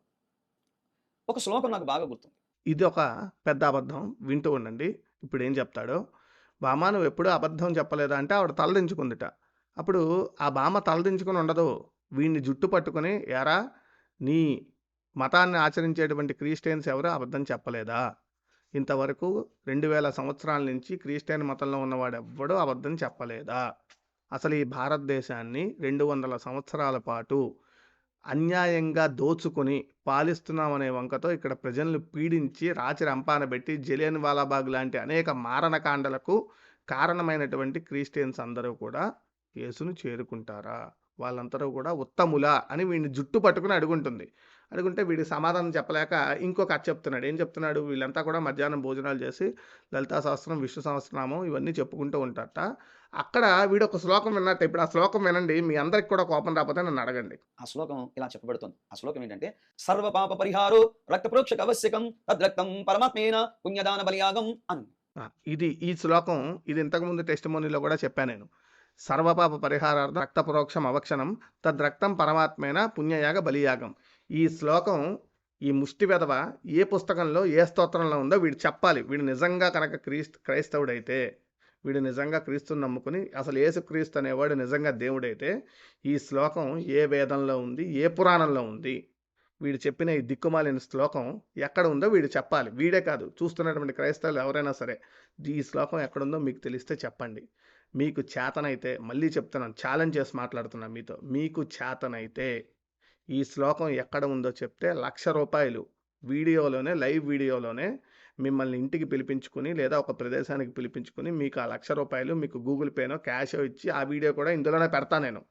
ఒక శ్లోకం నాకు బాగా గుర్తుంది. ఇది ఒక పెద్ద అబద్ధం. వింటూ ఉండండి. ఇప్పుడేం చెప్తాడో. బామ్మ నువ్వెప్పుడూ అబద్ధం చెప్పలేదా అంటే ఆవిడ తలదించుకుందిట. అప్పుడు ఆ బామ్మ తలదించుకొని ఉండదు. వీడిని జుట్టు పట్టుకొని, ఏరా నీ మతాన్ని ఆచరించేటువంటి క్రిస్టియన్స్ ఎవరు అబద్ధం చెప్పలేదా? ఇంతవరకు 2000 సంవత్సరాల నుంచి క్రిస్టియన్ మతంలో ఉన్నవాడెవ్వడూ అబద్ధం చెప్పలేదా? అసలు ఈ భారతదేశాన్ని 200 సంవత్సరాల పాటు అన్యాయంగా దోచుకొని పాలిస్తున్నామనే వంకతో ఇక్కడ ప్రజలను పీడించి రాచి రంపాన పెట్టి జలియన్ వాలాబాగ్ లాంటి అనేక మారణకాండలకు కారణమైనటువంటి క్రిస్టియన్స్ అందరూ కూడా యేసును చేరుకుంటారా? వాళ్ళందరూ కూడా ఉత్తములా అని వీడిని జుట్టు పట్టుకుని అడుగుంటుంది. అడుగుంటే వీడి సమాధానం చెప్పలేక ఇంకో కథ చెప్తున్నాడు. ఏం చెప్తున్నాడు? వీళ్ళంతా కూడా మధ్యాహ్నం భోజనాలు చేసి లలితా సహస్రం, విష్ణు సహస్రనామం ఇవన్నీ చెప్పుకుంటూ ఉంటారట. అక్కడ వీడొక శ్లోకం విన్నట్టు. ఇప్పుడు ఆ శ్లోకం వినండి. మీ అందరికి కూడా కోపం రాకపోతే నన్ను అడగండి. ఆ శ్లోకం ఇలా చెప్పబడుతుంది. ఆ శ్లోకం ఏంటంటే, సర్వ పాప పరిహారో రక్త ప్రోక్షక అవశ్యకం తద్రక్తం పరమాత్మేన పుణ్యదాన బలియాగం అని. ఈ శ్లోకం ఇది ఇంతకుముందు టెస్టిమోనీలో కూడా చెప్పాను నేను. సర్వపాప పరిహారార్థం రక్త ప్రోక్షం అవక్షణం తద్రక్తం పరమాత్మేన పుణ్యయాగ బలియాగం. ఈ శ్లోకం ఈ ముష్టి వెధవ ఏ పుస్తకంలో ఏ స్తోత్రంలో ఉందో వీడు చెప్పాలి. వీడు నిజంగా కనుక క్రైస్తవుడైతే, వీడు నిజంగా క్రీస్తుని నమ్ముకుని అసలు యేసుక్రీస్తు అనేవాడు నిజంగా దేవుడైతే ఈ శ్లోకం ఏ వేదంలో ఉంది, ఏ పురాణంలో ఉంది? వీడు చెప్పిన ఈ దిక్కుమాలిన శ్లోకం ఎక్కడ ఉందో వీడు చెప్పాలి. వీడే కాదు, చూస్తున్నటువంటి క్రైస్తవులు ఎవరైనా సరే ఈ శ్లోకం ఎక్కడుందో మీకు తెలిస్తే చెప్పండి. మీకు చేతనైతే, మళ్ళీ చెప్తున్నాను, ఛాలెంజ్ చేసి మాట్లాడుతున్నాను మీతో, మీకు చేతనైతే ఈ శ్లోకం ఎక్కడ ఉందో చెప్తే ₹1,00,000 వీడియోలోనే, లైవ్ వీడియోలోనే మిమ్మల్ని ఇంటికి పిలిపించుకుని లేదా ఒక ప్రదేశానికి పిలిపించుకుని మీకు ఆ ₹1,00,000 మీకు గూగుల్ పేనో క్యాషో ఇచ్చి ఆ వీడియో కూడా ఇందులోనే పెడతాను నేను.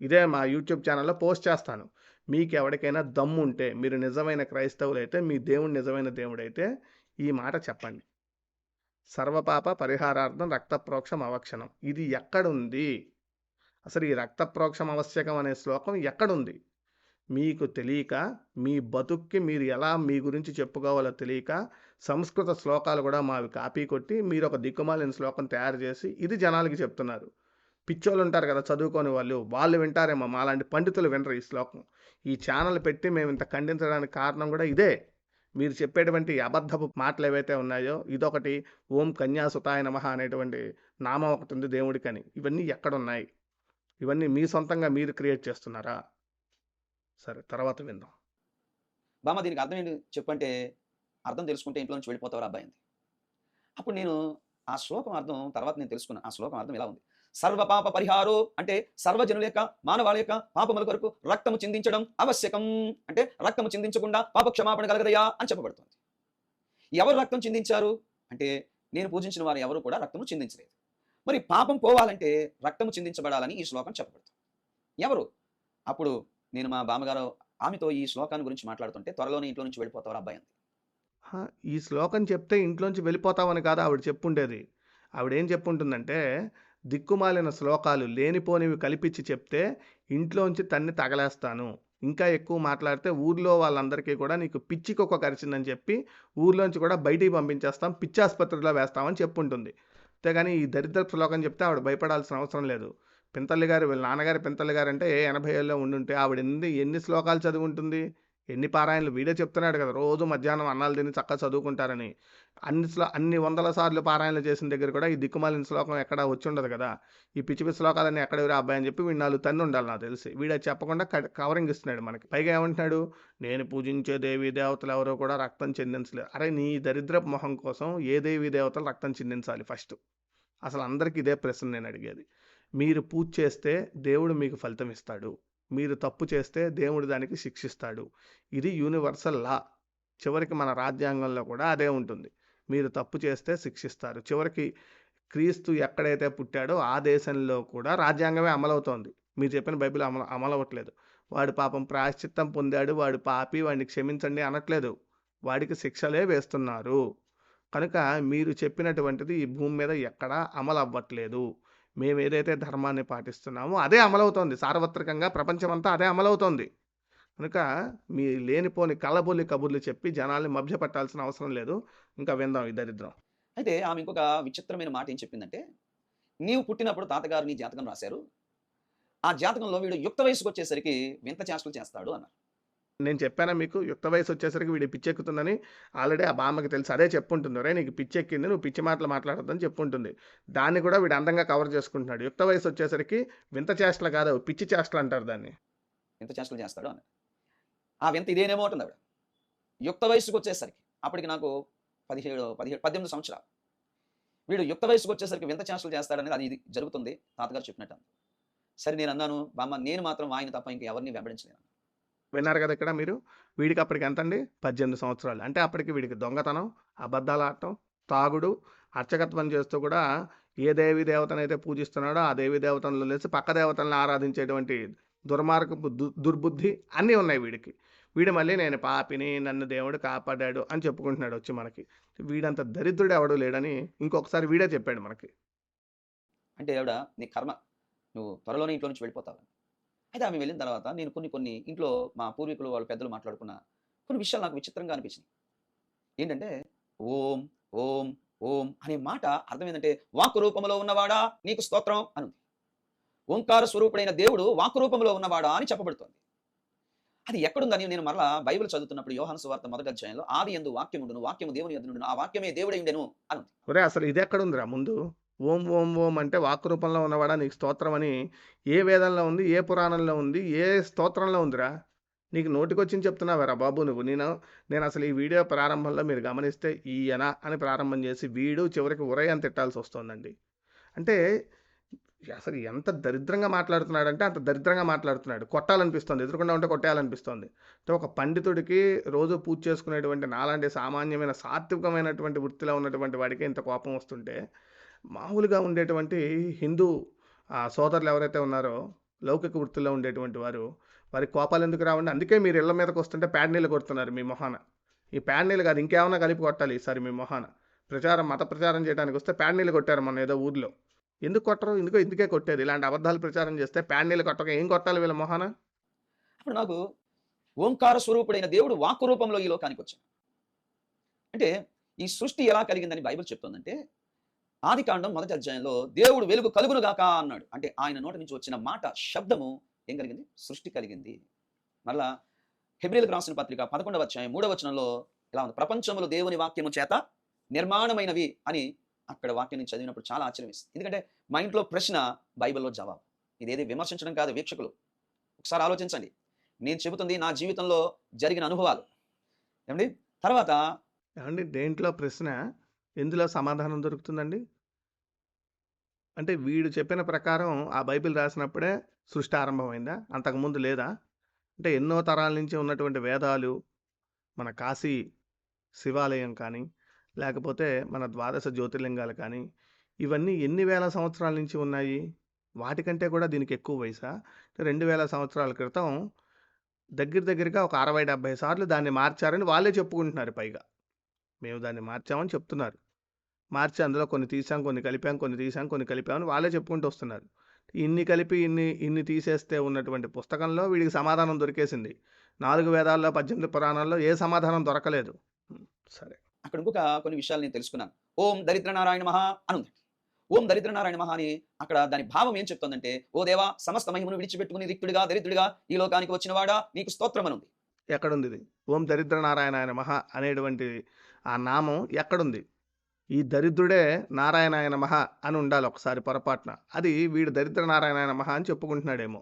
ఇదే మా యూట్యూబ్ ఛానల్లో పోస్ట్ చేస్తాను. మీకు ఎవరికైనా దమ్ము ఉంటే, మీరు నిజమైన క్రైస్తవులైతే, మీ దేవుడు నిజమైన దేవుడైతే ఈ మాట చెప్పండి. సర్వపాప పరిహారార్థం రక్త ప్రోక్షం అవక్షణం. ఇది ఎక్కడుంది? అసలు ఈ రక్త ప్రోక్షం ఆవశ్యకం అనే శ్లోకం ఎక్కడుంది? మీకు తెలియక, మీ బతుక్కి మీరు ఎలా మీ గురించి చెప్పుకోవాలో తెలియక సంస్కృత శ్లోకాలు కూడా మావి కాపీ కొట్టి మీరు ఒక దిక్కుమాలిన శ్లోకం తయారు చేసి ఇది జనాలకి చెప్తున్నారు. పిచ్చోళ్ళు ఉంటారు కదా, చదువుకోని వాళ్ళు వింటారేమో, మాలాంటి పండితులు వినరు ఈ శ్లోకం. ఈ ఛానల్ పెట్టి మేము ఇంత ఖండించడానికి కారణం కూడా ఇదే. మీరు చెప్పేటువంటి అబద్ధపు మాటలు ఏవైతే ఉన్నాయో, ఇదొకటి ఓం కన్యాసుతాయ నమః అనేటువంటి నామం ఒకటి ఉంది దేవుడికని. ఇవన్నీ ఎక్కడున్నాయి? ఇవన్నీ మీ సొంతంగా మీరు క్రియేట్ చేస్తున్నారా? సరే, తర్వాత విందాం. బామ్మ దీనికి అర్థం ఏంటి చెప్పంటే, అర్థం తెలుసుకుంటే ఇంట్లో నుంచి వెళ్ళిపోతావు అబ్బాయి అంది. అప్పుడు నేను ఆ శ్లోకం అర్థం తర్వాత నేను తెలుసుకున్నాను. ఆ శ్లోకం అర్థం ఎలా ఉంది? సర్వ పాప పరిహారో అంటే సర్వజనుల యొక్క, మానవాళి యొక్క పాపముల కొరకు రక్తము చిందించడం ఆవశ్యకం. అంటే రక్తము చిందించకుండా పాప క్షమాపణ కలగదయా అని చెప్పబడుతుంది. ఎవరు రక్తం చిందించారు అంటే, నేను పూజించిన వారు ఎవరు కూడా రక్తము చిందించలేదు. మరి పాపం పోవాలంటే రక్తము చిందించబడాలని ఈ శ్లోకం చెప్పబడుతుంది. ఎవరు? అప్పుడు నేను మా బామ్మగారు ఆమెతో ఈ శ్లోకాన్ని గురించి మాట్లాడుతుంటే, త్వరలోనే ఇంట్లో నుంచి వెళ్ళిపోతావు అబ్బాయి అంది. ఈ శ్లోకం చెప్తే ఇంట్లోంచి వెళ్ళిపోతామని కాదు ఆవిడ చెప్పుండేది. ఆవిడేం చెప్పుంటుందంటే, దిక్కుమాలిన శ్లోకాలు లేనిపోనివి కల్పించి చెప్తే ఇంట్లోంచి తన్ని తగలేస్తాను, ఇంకా ఎక్కువ మాట్లాడితే ఊర్లో వాళ్ళందరికీ కూడా నీకు పిచ్చి కుక్క కరిచిందని చెప్పి ఊర్లోంచి కూడా బయటికి పంపించేస్తాం, పిచ్చి ఆసుపత్రిలో వేస్తామని చెప్పుంటుంది. అంతేగాని ఈ దరిద్ర శ్లోకం చెప్తే ఆవిడ భయపడాల్సిన అవసరం లేదు. పింతల్లి గారు, వీళ్ళ నాన్నగారి పింతల్లి గారు అంటే 80 ఏళ్ళలో ఉండుంటే ఆవిడ ఎన్ని శ్లోకాలు చదివి ఉంటుంది, ఎన్ని పారాయణలు? వీడే చెప్తున్నాడు కదా, రోజు మధ్యాహ్నం అన్నాలు తిని చక్కగా చదువుకుంటారని. అన్ని వందల సార్లు పారాయణలు చేసిన దగ్గర కూడా ఈ దిక్కుమాలిన శ్లోకం ఎక్కడ వచ్చి ఉండదు కదా. ఈ పిచ్చి పిచ్చి శ్లోకాలన్నీ ఎక్కడ ఎవరు అబ్బాయి అని చెప్పి వీడు 4 తన్ను ఉండాలి నాకు తెలిసి. వీడే చెప్పకుండా కవరింగ్ ఇస్తున్నాడు మనకి. పైగా ఏమంటున్నాడు, నేను పూజించే దేవీ దేవతలు ఎవరో కూడా రక్తం చెందించలేదు. అరే నీ దరిద్రపు మొహం కోసం ఏ దేవీ దేవతలు రక్తం చెందించాలి ఫస్ట్? అసలు అందరికీ ఇదే ప్రశ్న నేను అడిగేది. మీరు పూజ చేస్తే దేవుడు మీకు ఫలితం ఇస్తాడు, మీరు తప్పు చేస్తే దేవుడు దానికి శిక్షిస్తాడు. ఇది యూనివర్సల్ లా. చివరికి మన రాజ్యాంగంలో కూడా అదే ఉంటుంది. మీరు తప్పు చేస్తే శిక్షిస్తారు. చివరికి క్రీస్తు ఎక్కడైతే పుట్టాడో ఆ దేశంలో కూడా రాజ్యాంగమే అమలవుతోంది. మీరు చెప్పిన బైబిల్ అమలవట్లేదు. వాడు పాపం ప్రాయశ్చిత్తం పొందాడు, వాడు పాపి, వాడిని క్షమించండి అనట్లేదు, వాడికి శిక్షలే వేస్తున్నారు. కనుక మీరు చెప్పినటువంటిది ఈ భూమి మీద ఎక్కడా అమలు అవ్వట్లేదు. మేము ఏదైతే ధర్మాన్ని పాటిస్తున్నామో అదే అమలవుతోంది. సార్వత్రికంగా ప్రపంచమంతా అదే అమలవుతోంది. కనుక మీ లేనిపోని కళ్ళబొల్లి కబుర్లు చెప్పి జనాల్ని మభ్యపెట్టాల్సిన అవసరం లేదు. ఇంకా విందాం ఈ దరిద్రం. అయితే ఆమె ఇంకొక విచిత్రమైన మాట ఏం చెప్పిందంటే, నీవు పుట్టినప్పుడు తాతగారు నీ జాతకం రాశారు. ఆ జాతకంలో వీడు యుక్త వయసుకొచ్చేసరికి వింత చేష్టలు చేస్తాడు అన్నారు. నేను చెప్పానా మీకు యుక్త వయసొచ్చేసరికి వీడికి పిచ్చెక్కుతుందని ఆల్రెడీ ఆ బామ్మకి తెలుసు. అదే చెప్పుంటుంది. "ఒరేయ్! నీకు పిచ్చెక్కింది. నువ్వు పిచ్చి మాటలు మాట్లాడొద్దని" చెప్పుంటుంది. దాన్ని కూడా వీడు అందంగా కవర్ చేసుకుంటున్నాడు. యుక్త వయసొచ్చేసరికి వింత చేష్టలు కాదు అవి పిచ్చి చేష్టలంటారు దాన్ని. వింత చేష్టలు చేస్తాడు అన్నారు. ఆ వింత ఇదేనేమో అంటుంది ఆవిడ. యుక్త వయసుకొచ్చేసరికి అప్పటికి నాకు 18 సంవత్సరాలు. వీడు యుక్త వయసుకొచ్చేసరికి వింత చేష్టలు చేస్తాడనేది ఇది జరుగుతుంది తాతగారు చెప్పినట్టు అంది. సరే నేనన్నాను, బామ్మ నేను మాత్రం ఆయన తప్ప ఇంక ఎవరిని వెంబడించలేను. విన్నారు కదా ఇక్కడ మీరు. వీడికి అప్పటికి ఎంతండి? 18 సంవత్సరాలు. అంటే అప్పటికి వీడికి దొంగతనం, అబద్ధాలాడటం, తాగుడు, అర్చకత్వం చేస్తూ కూడా ఏ దేవీ దేవతనైతే పూజిస్తున్నాడో ఆ దేవీ దేవతలను వదిలేసి పక్క దేవతలను ఆరాధించేటువంటి దుర్మార్గపు దుర్బుద్ధి అన్నీ ఉన్నాయి వీడికి. వీడు మళ్ళీ నేను పాపిని, నన్ను దేవుడు కాపాడాడు అని చెప్పుకుంటున్నాడు వచ్చి మనకి. వీడంత దరిద్రుడు ఎవడు లేడని ఇంకొకసారి వీడే చెప్పాడు మనకి. అంటే ఆవిడ నీ కర్మ, నువ్వు త్వరలోనే ఇంట్లో నుంచి వెళ్ళిపోతావు. అయితే ఆమె వెళ్ళిన తర్వాత నేను కొన్ని ఇంట్లో మా పూర్వీకులు వాళ్ళు పెద్దలు మాట్లాడుకున్న కొన్ని విషయాలు నాకు విచిత్రంగా అనిపించినాయి. ఏంటంటే ఓం, ఓం, ఓం అనే మాట అర్థం ఏంటంటే వాక్కు రూపంలో ఉన్నవాడా నీకు స్తోత్రం అని ఉంది. ఓంకార స్వరూపుడైన దేవుడు వాక్కు రూపంలో ఉన్నవాడా అని చెప్పబడుతోంది. అది ఎక్కడుందని నేను మరలా బైబిల్ చదువుతున్నప్పుడు యోహాను సువార్త 1వ అధ్యాయంలో ఆది యందు వాక్యముండును, వాక్యము దేవుని యొద్ద నుండును, ఆ వాక్యమే దేవుడై ఉండెను అని ఉంది. ఒరేయ్! అసలు ఇదెక్కడుందిరా ముందు? ఓం ఓం ఓం అంటే వాక్కు రూపంలో ఉన్నవాడా నీకు స్తోత్రం అని ఏ వేదంలో ఉంది? ఏ పురాణంలో ఉంది? ఏ స్తోత్రంలో ఉందిరా? నీకు నోటికొచ్చింది చెప్తున్నావురా బాబు నువ్వు. నేనసలు ఈ వీడియో ప్రారంభంలో మీరు గమనిస్తే ఈయన అని ప్రారంభం చేసి వీడు చివరికి ఉరయ్ అని తిట్టాల్సొస్తోందండి. అంటే అసలు ఎంత దరిద్రంగా మాట్లాడుతున్నాడంటే అంత దరిద్రంగా మాట్లాడుతున్నాడు. కొట్టాలనిపిస్తోంది. ఎదురుకుండా ఉంటే కొట్టేయాలనిపిస్తోంది. అంటే ఒక పండితుడికి రోజు పూజ చేసుకునేటువంటి నాలాంటి సామాన్యమైన సాత్వికమైనటువంటి వృత్తిలో ఉన్నటువంటి వాడికి ఇంత కోపం వస్తుంటే, మామూలుగా ఉండేటువంటి హిందూ సోదరులు ఎవరైతే ఉన్నారో లౌకిక వృత్తిలో ఉండేటువంటి వారికి కోపాలెందుకు రావండి? అందుకే మీరు ఇళ్ళ మీదకొస్తుంటే పేడ నీళ్ళు కొడుతున్నారు మీ మొహాన. ఈ పేడ నీళ్ళు కాదు ఇంకేమన్నా కలిపి కొట్టాలి ఈసారి మీ మొహాన. మత ప్రచారం చేయడానికొస్తే పేడ నీళ్ళు కొట్టారు మొన్న ఏదో ఊర్లో. ఎందుకు కొట్టరు? ఇందుకే కొట్టేది. ఇలాంటి అబద్ధాలు ప్రచారం చేస్తే పేడ నీళ్ళు కొట్టక ఏం కొట్టాలి వీళ్ళ మొహాన? అప్పుడు నాకు ఓంకార స్వరూపుడైన దేవుడు వాక్కు రూపంలో ఈ లోకానికి వచ్చాడు. అంటే ఈ సృష్టి ఎలా కలిగిందని బైబిల్ చెప్తోందంటే ఆదికాండం 1వ అధ్యాయంలో దేవుడు వెలుగు కలుగును గాక అన్నాడు. అంటే ఆయన నోటి నుంచి వచ్చిన మాట శబ్దము ఏం కలిగింది? సృష్టి కలిగింది. మరలా హెబ్రీయులకు రాసిన పత్రిక 11వ అధ్యాయం 3వ వచనంలో ఇలా ఉంది, ప్రపంచములు దేవుని వాక్యము చేత నిర్మాణమైనవి అని అక్కడ వాక్యం నుంచి చదివినప్పుడు చాలా ఆశ్చర్యం వేస్తుంది. ఎందుకంటే మా ఇంట్లో ప్రశ్న, బైబిల్లో జవాబు. ఇదేది విమర్శించడం కాదు వీక్షకులు. ఒకసారి ఆలోచించండి. నేను చెబుతుంది నా జీవితంలో జరిగిన అనుభవాలు. ఏమండి? తర్వాత ఏమండి దేంట్లో ప్రశ్న, ఎందులో సమాధానం దొరుకుతుందండి? అంటే వీడు చెప్పిన ప్రకారం ఆ బైబిల్ రాసినప్పుడే సృష్టి ఆరంభమైందా? అంతకుముందు లేదా? అంటే ఎన్నో తరాల నుంచి ఉన్నటువంటి వేదాలు, మన కాశీ శివాలయం కానీ, లేకపోతే మన ద్వాదశ జ్యోతిర్లింగాలు కానీ, ఇవన్నీ ఎన్ని వేల సంవత్సరాల నుంచి ఉన్నాయి? వాటికంటే కూడా దీనికి ఎక్కువ వయసా? 2000 సంవత్సరాల క్రితం దగ్గరగా ఒక 60-70 సార్లు దాన్ని మార్చారని వాళ్ళే చెప్పుకుంటున్నారు పైగా. మేము దాన్ని మార్చామని చెప్తున్నారు. మార్చి అందులో కొన్ని తీసాం, కొన్ని కలిపాం, కొన్ని తీసాం, కొన్ని కలిపామని వాళ్ళే చెప్పుకుంటూ వస్తున్నారు. ఇన్ని కలిపి ఇన్ని తీసేస్తే ఉన్నటువంటి పుస్తకంలో వీడికి సమాధానం దొరికేసింది. 4 వేదాల్లో 18 పురాణాల్లో ఏ సమాధానం దొరకలేదు. సరే. అక్కడ ఇంకొక కొన్ని విషయాలు నేను తెలుసుకున్నాను. ఓం దరిద్ర నారాయణ మహా అని ఉంది. ఓం దరిద్ర నారాయణ మహా అని అక్కడ దాని భావం ఏం చెప్తుందంటే, ఓ దేవా సమస్త మహిమను విడిచిపెట్టుకుని రిక్తుడిగా దరిద్రుడిగా ఈ లోకానికి వచ్చినవాడా నీకు స్తోత్రం అని ఉంది. ఎక్కడుంది ఇది? ఓం దరిద్ర నారాయణాయ నమః అనేటువంటి ఆ నామం ఎక్కడుంది? ఈ దరిద్రుడే నారాయణాయ నమః అని ఉండాలి ఒకసారి పొరపాటున. అది వీడు దరిద్ర నారాయణాయ నమః అని చెప్పుకుంటున్నాడేమో.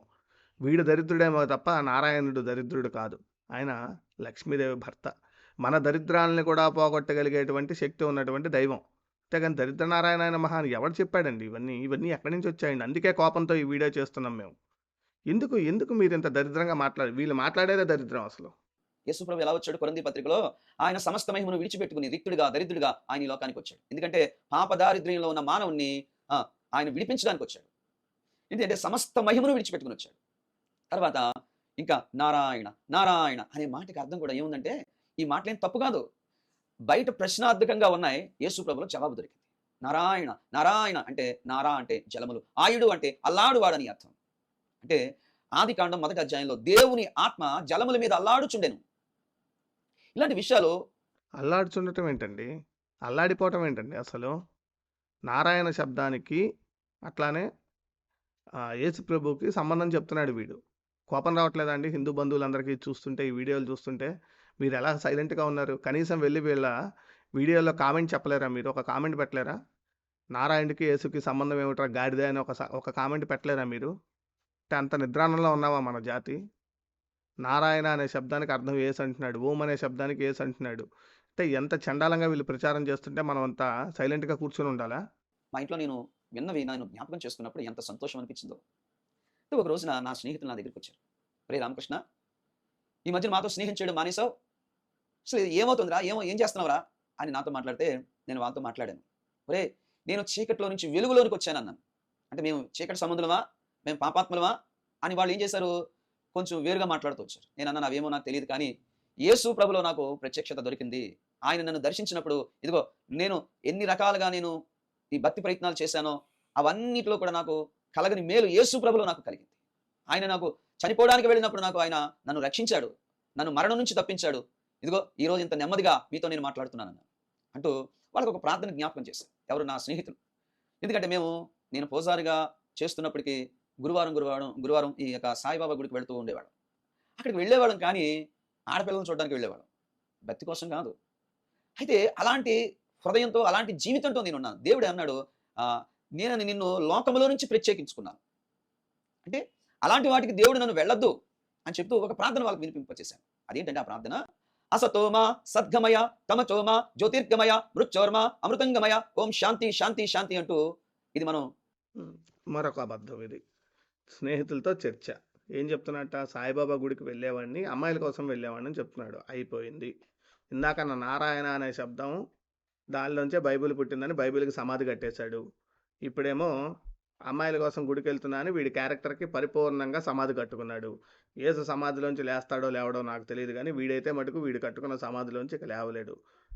వీడు దరిద్రుడేమో తప్ప నారాయణుడు దరిద్రుడు కాదు. ఆయన లక్ష్మీదేవి భర్త. మన దరిద్రాలని కూడా పోగొట్టగలిగేటువంటి శక్తి ఉన్నటువంటి దైవం. అంతేగాని దరిద్ర నారాయణాయ నమః అని ఎవడు చెప్పాడండి ఇవన్నీ ఎక్కడి నుంచి వచ్చాయండి? అందుకే కోపంతో ఈ వీడియో చేస్తున్నాం మేము. ఎందుకు మీరు ఇంత దరిద్రంగా వీళ్ళు మాట్లాడేదే దరిద్రం అసలు. యేసుప్రభు ఎలా వచ్చాడు? కొరింథీ పత్రికలో ఆయన సమస్త మహిమను విడిచిపెట్టుకుని రిక్తుడిగా దరిద్రుడిగా ఆయన ఈ లోకానికి వచ్చాడు. ఎందుకంటే పాప దారిద్ర్యంలో ఉన్న మానవుణ్ణి ఆయన విడిపించడానికి వచ్చాడు. ఎందుకంటే సమస్త మహిమను విడిచిపెట్టుకుని వచ్చాడు. తర్వాత ఇంకా నారాయణ నారాయణ అనే మాటకి అర్థం కూడా ఏముందంటే, ఈ మాటలేం తప్పు కాదు, బయట ప్రశ్నార్థకంగా ఉన్నాయి, యేసుప్రభులో జవాబు దొరికింది. నారాయణ నారాయణ అంటే నారా అంటే జలములు, ఆయుడు అంటే అల్లాడువాడని అర్థం. అంటే ఆదికాండం 1వ అధ్యాయంలో దేవుని ఆత్మ జలముల మీద అల్లాడుచుండెను. ఇలాంటి విషయాలు అల్లాడుచుండటం ఏంటండి? అల్లాడిపోవటం ఏంటండి అసలు? నారాయణ శబ్దానికి అట్లానే యేసు ప్రభువుకి సంబంధం చెప్తున్నాడు వీడు. కోపం రావట్లేదా అండి హిందూ బంధువులందరికీ చూస్తుంటే, ఈ వీడియోలు చూస్తుంటే? మీరెలా సైలెంట్‌గా ఉన్నారు? కనీసం వెళ్లి వీళ్ళ వీడియోలో కామెంట్ చెప్పలేరా మీరు? ఒక కామెంట్ పెట్టలేరా? నారాయణుడికి, యేసుకి సంబంధం ఏమిట్రా గాడిద అని ఒక కామెంట్ పెట్టలేరా మీరు? అంటే అంత నిద్రాణంలో ఉన్నామా మన జాతి? నారాయణ అనే శబ్దానికి అర్థం యేసు అంటున్నాడు. ఓం అనే శబ్దానికి యేసు అంటున్నాడు. అంటే ఎంత చండాలంగా వీళ్ళు ప్రచారం చేస్తుంటే మనం అంతా సైలెంట్‌గా కూర్చొని ఉండాలా? మా ఇంట్లో నేను విన్నవి నేను జ్ఞాపకం చేసుకున్నప్పుడు ఎంత సంతోషం అనిపించిందో. అయితే ఒక రోజున నా స్నేహితులు నా దగ్గరికి వచ్చారు. "ఒరేయ్ రామకృష్ణ, ఈ మధ్యన మాతో స్నేహం చేయడం మానేసావు. అసలు ఏమవుతుందిరా? ఏం చేస్తున్నావురా?" అని నాతో మాట్లాడితే నేను వాళ్ళతో మాట్లాడాను. "ఒరేయ్, నేను చీకట్లో నుంచి వెలుగులోనికి వచ్చానన్నాను. అంటే మేము చీకటి సంబంధులమా? మేము పాపాత్ములమా?" అని వాళ్ళు ఏం చేశారు, కొంచెం వేరుగా మాట్లాడుతూ వచ్చారు. నేనన్నాను, "అవేమో నాకు తెలియదు కానీ యేసు ప్రభులో నాకు ప్రత్యక్షత దొరికింది. ఆయన నన్ను దర్శించినప్పుడు ఇదిగో నేను ఎన్ని రకాలుగా నేను ఈ భక్తి ప్రయత్నాలు చేశానో అవన్నిటిలో కూడా నాకు కలగని మేలు యేసు ప్రభులో నాకు కలిగింది. ఆయన నాకు చనిపోవడానికి వెళ్ళినప్పుడు నాకు ఆయన నన్ను రక్షించాడు. నన్ను మరణం నుంచి తప్పించాడు. ఇదిగో ఈరోజు ఇంత నెమ్మదిగా మీతో నేను మాట్లాడుతున్నానన్నాను." అంటూ వాళ్ళకి ఒక ప్రార్థన జ్ఞాపకం చేశాను. ఎవరు? నా స్నేహితులు. ఎందుకంటే నేను పూజారిగా చేస్తున్నప్పటికీ గురువారం ఈ యొక్క సాయిబాబా గుడికి వెళ్తూ ఉండేవాళ్ళం. అక్కడికి వెళ్ళేవాళ్ళం కానీ ఆడపిల్లలను చూడడానికి వెళ్ళేవాళ్ళం. భక్తి కోసం కాదు. అయితే అలాంటి హృదయంతో, అలాంటి జీవితంతో నేనున్నాను. దేవుడే అన్నాడు, నేను నిన్ను లోకములో నుంచి ప్రత్యేకించుకున్నాను. అంటే అలాంటి వాటికి దేవుడు నన్ను వెళ్ళొద్దు అని చెప్తూ ఒక ప్రార్థన వాళ్ళకి వినిపింపచేశాను. అదేంటంటే ఆ ప్రార్థన, అసతోమ సద్గమయ తమచోమ జ్యోతిర్గమయ మృత్యోర్మ అమృతంగమయ ఓం శాంతి శాంతి శాంతి అంటూ ఇది మనం హ్మ్. మరొక అబద్ధం ఇది. స్నేహితులతో చర్చ. ఏం చెప్తున్నట్ట? సాయిబాబా గుడికి వెళ్ళేవాడిని, అమ్మాయిల కోసం వెళ్ళేవాడిని అని చెప్తున్నాడు. అయిపోయింది. ఇందాకన్న నారాయణ అనే శబ్దం దానిలోంచే బైబిల్ పుట్టిందని బైబిల్‌కి సమాధి కట్టేశాడు. ఇప్పుడేమో అమ్మాయిల కోసం గుడికెళ్తున్నా అని వీడి క్యారెక్టర్‌కి పరిపూర్ణంగా సమాధి కట్టుకున్నాడు. యేసు సమాధిలోంచి లేస్తాడో లేవడో నాకు తెలీదు గానీ, వీడైతే మటుకు వీడు కట్టుకున్న సమాధిలోంచి ఇక లేవలేడు.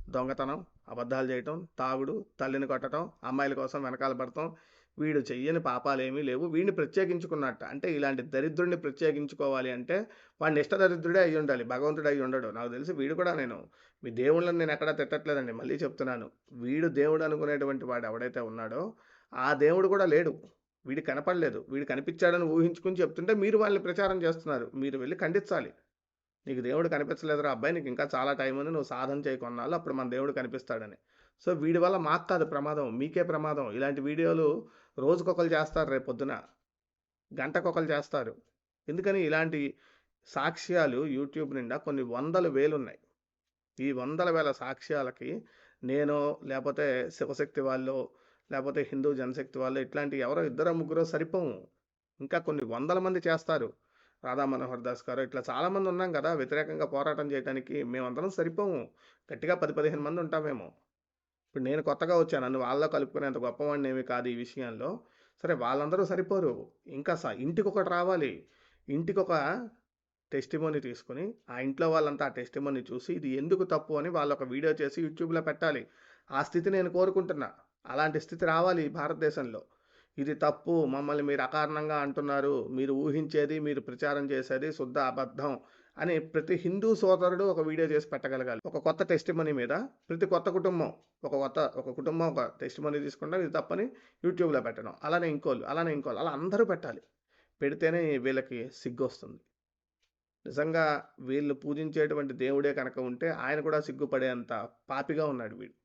దొంగతనం, అబద్ధాలు చేయటం, తాగుడు, తల్లిని కొట్టటం, అమ్మాయిల కోసం వెనకాల పడటం, వీడు చెయ్యని పాపాలేమీ లేవు. వీడిని ప్రత్యేకించుకున్నట్ట. అంటే ఇలాంటి దరిద్రుడిని ప్రత్యేకించుకోవాలి అంటే వాడిని ఇష్టదరిద్రుడే అయ్యుండాలి. భగవంతుడు అయ్యుండడు. నాకు తెలిసి వీడు కూడా మీ దేవుళ్ళని నేనెక్కడా తిట్టట్లేదండి. మళ్ళీ చెప్తున్నాను. వీడు దేవుడు అనుకునేటువంటి వాడు ఎవడైతే ఉన్నాడో, ఆ దేవుడు కూడా లేడు. వీడికి కనపడలేదు. వీడు కనిపిచ్చాడని ఊహించుకొని చెప్తుంటే మీరు వాళ్ళని ప్రచారం చేస్తున్నారు. మీరు వెళ్లి ఖండించాలి. నీకు దేవుడు కనిపించలేదురా అబ్బాయి, నీకు ఇంకా చాలా టైం ఉంది. నువ్వు సాధన చేయి కొన్నాళ్ళు. అప్పుడు మన దేవుడు కనిపిస్తాడని. సో వీడి వల్ల మాకు కాదు ప్రమాదం. మీకే ప్రమాదం. ఇలాంటి వీడియోలు రోజుకొకళ్ళు చేస్తారు రేపొద్దున. గంటకొకళ్ళు చేస్తారు. ఎందుకని ఇలాంటి సాక్ష్యాలు యూట్యూబ్ నిండా కొన్ని వందల వేలున్నాయి. ఈ వందల వేల సాక్ష్యాలకి నేనో, లేపోతే శివశక్తి వాళ్ళో, లేపోతే హిందూ జనశక్తి వాళ్ళో ఇట్లాంటి ఎవరో ఇద్దరో ముగ్గురో సరిపోము. ఇంకా కొన్ని వందల మంది చేస్తారు. రాధా మనోహర్ దాస్ గారు ఇట్లా చాలామంది ఉన్నాం కదా వ్యతిరేకంగా పోరాటం చేయడానికి. మేమందరం సరిపోము. గట్టిగా 10, 15 మంది ఉంటామేమో. ఇప్పుడు నేను కొత్తగా వచ్చాను. నన్ను వాళ్ళలో కలుపుకునేంత గొప్పవాడినేమి కాదు ఈ విషయంలో. సరే వాళ్ళందరూ సరిపోరు. ఇంకా ఇంటికొకటి రావాలి. ఇంటికొక టెస్టిమోనీ తీసుకొని, ఆ ఇంట్లో వాళ్ళంతా ఆ టెస్టిమోనీ చూసి ఇది ఎందుకు తప్పు అని వాళ్ళొక వీడియో చేసి యూట్యూబ్‌లో పెట్టాలి. ఆ స్థితి నేను కోరుకుంటున్నా. అలాంటి స్థితి రావాలి ఈ భారతదేశంలో. ఇది తప్పు, మమ్మల్ని మీరు అకారణంగా అంటున్నారు, మీరు ఊహించేది, మీరు ప్రచారం చేసేది శుద్ధ అబద్ధం అని ప్రతి హిందూ సోదరుడు ఒక వీడియో చేసి పెట్టగలగాలి. ఒక కొత్త టెస్టిమనీ మీద ప్రతి కొత్త కుటుంబం ఒక కుటుంబం ఒక టెస్టిమనీ తీసుకుంటాం, ఇది తప్పని యూట్యూబ్‌లో పెట్టడం. అలానే ఇంకోళ్ళు, అలా అందరూ పెట్టాలి. పెడితేనే వీళ్ళకి సిగ్గొస్తుంది. నిజంగా వీళ్ళు పూజించేటువంటి దేవుడే కనుక ఉంటే ఆయన కూడా సిగ్గుపడేంత పాపిగా ఉన్నాడు వీడు.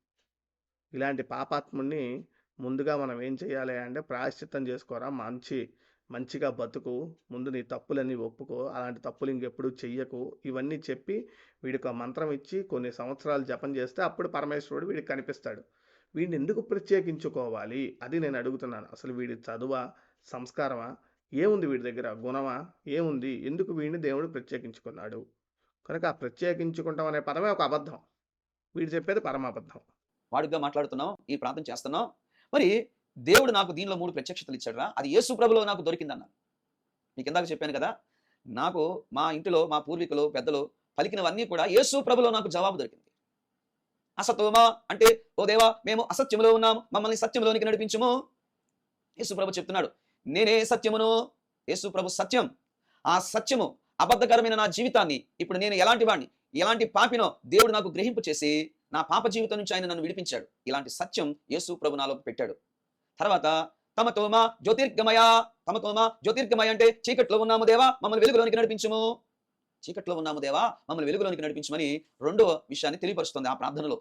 ఇలాంటి పాపాత్ముడిని ముందుగా మనం ఏం చేయాలి అంటే ప్రాయశ్చిత్తం చేసుకోరా, మంచిగా బతుకు, ముందు నీ తప్పులన్నీ ఒప్పుకో, అలాంటి తప్పులు ఇంకెప్పుడు చెయ్యకు, ఇవన్నీ చెప్పి వీడికి ఒక మంత్రం ఇచ్చి కొన్ని సంవత్సరాలు జపం చేస్తే అప్పుడు పరమేశ్వరుడు వీడికి కనిపిస్తాడు. వీడిని ఎందుకు ప్రత్యేకించుకోవాలి అది నేను అడుగుతున్నాను. అసలు వీడి చదువా, సంస్కారమా, ఏముంది వీడి దగ్గర, గుణమా ఏముంది? ఎందుకు వీడిని దేవుడు ప్రత్యేకించుకున్నాడు? కనుక ఆ ప్రత్యేకించుకుంటాం అనే పదమే ఒక అబద్ధం. వీడు చెప్పేది పరమాబద్ధం. వాడుగా మాట్లాడుతున్నాం, ఈ ప్రార్థన చేస్తున్నాం. మరి దేవుడు నాకు దీనిలో 3 ప్రత్యక్షతలు ఇచ్చాడురా, అది యేసు ప్రభులో నాకు దొరికిందన్నాను. మీకు ఇందాక చెప్పాను కదా, నాకు మా ఇంటిలో మా పూర్వీకులు పెద్దలు పలికినవన్నీ కూడా యేసు ప్రభులో నాకు జవాబు దొరికింది. అసతోమా అంటే, ఓ దేవా మేము అసత్యములో ఉన్నాము, మమ్మల్ని సత్యంలోనికి నడిపించుము. యేసు ప్రభు చెప్తున్నాడు, నేనే సత్యమును. యేసు ప్రభు సత్యం. ఆ సత్యము అబద్ధకరమైన నా జీవితాన్ని ఇప్పుడు నేను ఎలాంటి వాడిని, ఎలాంటి పాపినో దేవుడు నాకు గ్రహింపు చేసి నా పాప జీవితం నుంచి ఆయన నన్ను విడిపించాడు. ఇలాంటి సత్యం యేసు ప్రభు నాలో పెట్టాడు. తర్వాత తమతోమ జ్యోతిర్గమయ, తమతోమ జ్యోతిర్గమయ అంటే చీకట్లో ఉన్నాము దేవా మమ్మల్ని వెలుగులోనికి నడిపించుము. చీకట్లో ఉన్నాము దేవా మమ్మల్ని వెలుగులోనికి నడిపించమని రెండో విషయాన్ని తెలియపరుస్తుంది ఆ ప్రార్థనలో.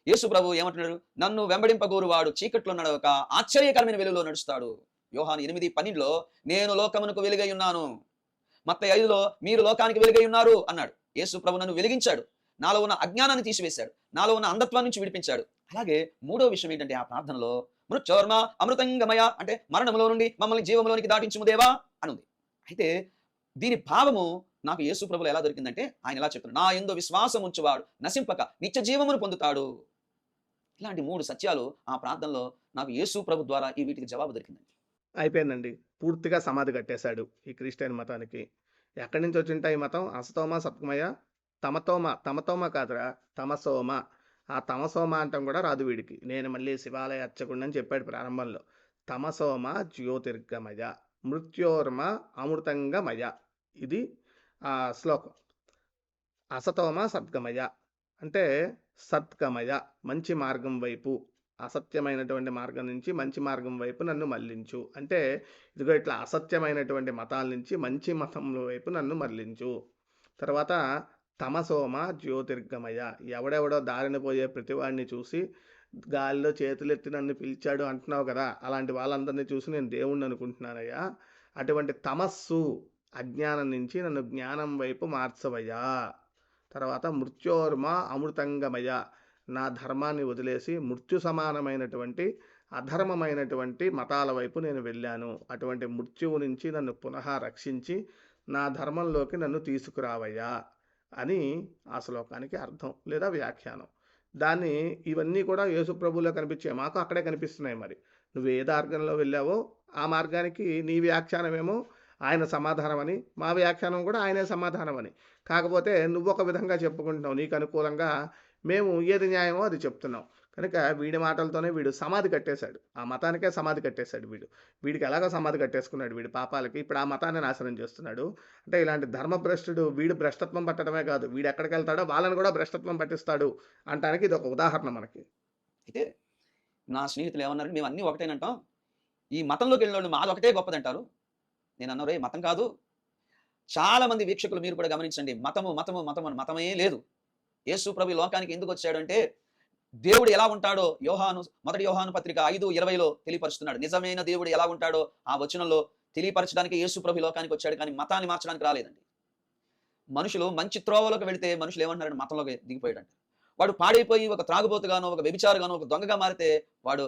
యేసు ప్రభు ఏమంటున్నాడు? నన్ను వెంబడింపగోరు వాడు చీకట్లో నడవక ఆశ్చర్యకరమైన వెలుగులో నడుస్తాడు. యోహాను 8:12 నేను లోకమునకు వెలుగై ఉన్నాను. మత్తయి 5 మీరు లోకానికి వెలుగై ఉన్నారు అన్నాడు. యేసు ప్రభు నన్ను వెలిగించాడు. నాలో ఉన్న అజ్ఞానాన్ని తీసివేశాడు. నాలో ఉన్న అంధత్వం నుంచి విడిపించాడు. అలాగే మూడో విషయం ఏంటంటే ఆ ప్రార్థనలో మృత్యోర్మ అమృతంగమయ అంటే మరణంలో నుండి మమ్మల్ని జీవంలోనికి దాటించుము దేవా అని ఉంది. అయితే దీని భావము నాకు యేసు ప్రభులో ఎలా దొరికిందంటే ఆయన ఎలా చెప్తున్నాడు? నా యందు విశ్వాసం ఉంచువాడు నశింపక నిత్య జీవమును పొందుతాడు. ఇలాంటి 3 సత్యాలు ఆ ప్రార్థనలో నాకు యేసు ప్రభు ద్వారా ఈ వీటికి జవాబు దొరికిందండి. అయిపోయిందండి. పూర్తిగా సమాధి కట్టేశాడు ఈ క్రిస్టియన్ మతానికి. ఎక్కడి నుంచి వచ్చింటా ఈ మతం? అసతోమ సత్కమయ, తమతోమ కాదురా, తమసోమ. ఆ తమసోమ అంటాం కూడా రాదు వీడికి. నేను మళ్ళీ శివాలయ అర్చకుడిని అని చెప్పాడు ప్రారంభంలో. తమసోమ జ్యోతిర్గమయ, మృత్యోర్మ అమృతంగమయ. ఇది ఆ శ్లోకం. అసతోమ సద్గమయ అంటే సత్గమయ, మంచి మార్గం వైపు, అసత్యమైనటువంటి మార్గం నుంచి మంచి మార్గం వైపు నన్ను మళ్లించు. అంటే ఇదిగో ఇట్లా అసత్యమైనటువంటి మతాల నుంచి మంచి మతం వైపు నన్ను మళ్లించు. తర్వాత తమసోమ జ్యోతిర్గమయ, ఎవడెవడో దారిన పోయే ప్రతివాడిని చూసి గాలిలో చేతులెత్తి నన్ను పిలిచాడు అంటున్నావు కదా, అలాంటి వాళ్ళందరినీ చూసి నేను దేవుణ్ణి అనుకుంటున్నానయ్యా. అటువంటి తమస్సు, అజ్ఞానం నుంచి నన్ను జ్ఞానం వైపు మార్చవయ్యా. తర్వాత మృత్యోర్మ అమృతంగమయ, నా ధర్మాన్ని వదిలేసి మృత్యు సమానమైనటువంటి అధర్మమైనటువంటి మతాల వైపు నేను వెళ్ళాను. అటువంటి మృత్యువు నుంచి నన్ను పునః రక్షించి నా ధర్మంలోకి నన్ను తీసుకురావయ్యా అని ఆ శ్లోకానికి అర్థం లేదా వ్యాఖ్యానం. దాన్ని ఇవన్నీ కూడా యేసుప్రభులో కనిపించాయి, మాకు అక్కడే కనిపిస్తున్నాయి. మరి నువ్వు ఏ మార్గంలో వెళ్ళావో ఆ మార్గానికి నీ వ్యాఖ్యానమేమో ఆయన సమాధానం అని, మా వ్యాఖ్యానం కూడా ఆయనే సమాధానం అని. కాకపోతే నువ్వు ఒక విధంగా చెప్పుకుంటున్నావు, నీకు అనుకూలంగా మేము ఏది న్యాయమో అది చెప్తున్నాం. కనుక వీడి మాటలతోనే వీడు సమాధి కట్టేశాడు, ఆ మతానికే సమాధి కట్టేశాడు. వీడికి ఎలాగో సమాధి కట్టేసుకున్నాడు వీడి పాపాలకి. ఇప్పుడు ఆ మతాన్ని నాశనం చేస్తున్నాడు. అంటే ఇలాంటి ధర్మభ్రష్టుడు వీడు భ్రష్టత్వం పట్టడమే కాదు, వీడు ఎక్కడికి వెళ్తాడో వాళ్ళని కూడా భ్రష్టత్వం పట్టిస్తాడు అనడానికి ఇది ఒక ఉదాహరణ మనకి. అయితే నా స్నేహితులు ఏమన్నారు? మేము అన్నీ ఒకటేనంటాం, ఈ మతంలోకి వెళ్ళిన వాళ్ళు మాది ఒకటే గొప్పదంటారు. నేను అన్నా, రే మతం కాదు. చాలా మంది వీక్షకులు మీరు కూడా గమనించండి, మతము మతము మతము అని మతమే లేదు. యేసు ప్రభు లోకానికి ఎందుకు వచ్చాడంటే దేవుడు ఎలా ఉంటాడో మొదటి యోహాను పత్రిక 5:20 తెలియపరుస్తున్నాడు. నిజమైన దేవుడు ఎలా ఉంటాడో ఆ వచనంలో తెలియపరచడానికి యేసు ప్రభు లోకానికి వచ్చాడు, కానీ మతాన్ని మార్చడానికి రాలేదండి. మనుషులు మంచి త్రోవలోకి వెళితే మనుషులు ఏమంటున్నారంటే మతంలోకి దిగిపోయాడంట. వాడు పాడైపోయి ఒక త్రాగుబోతుగానో ఒక వ్యభిచారుగానో ఒక దొంగగా మారితే వాడు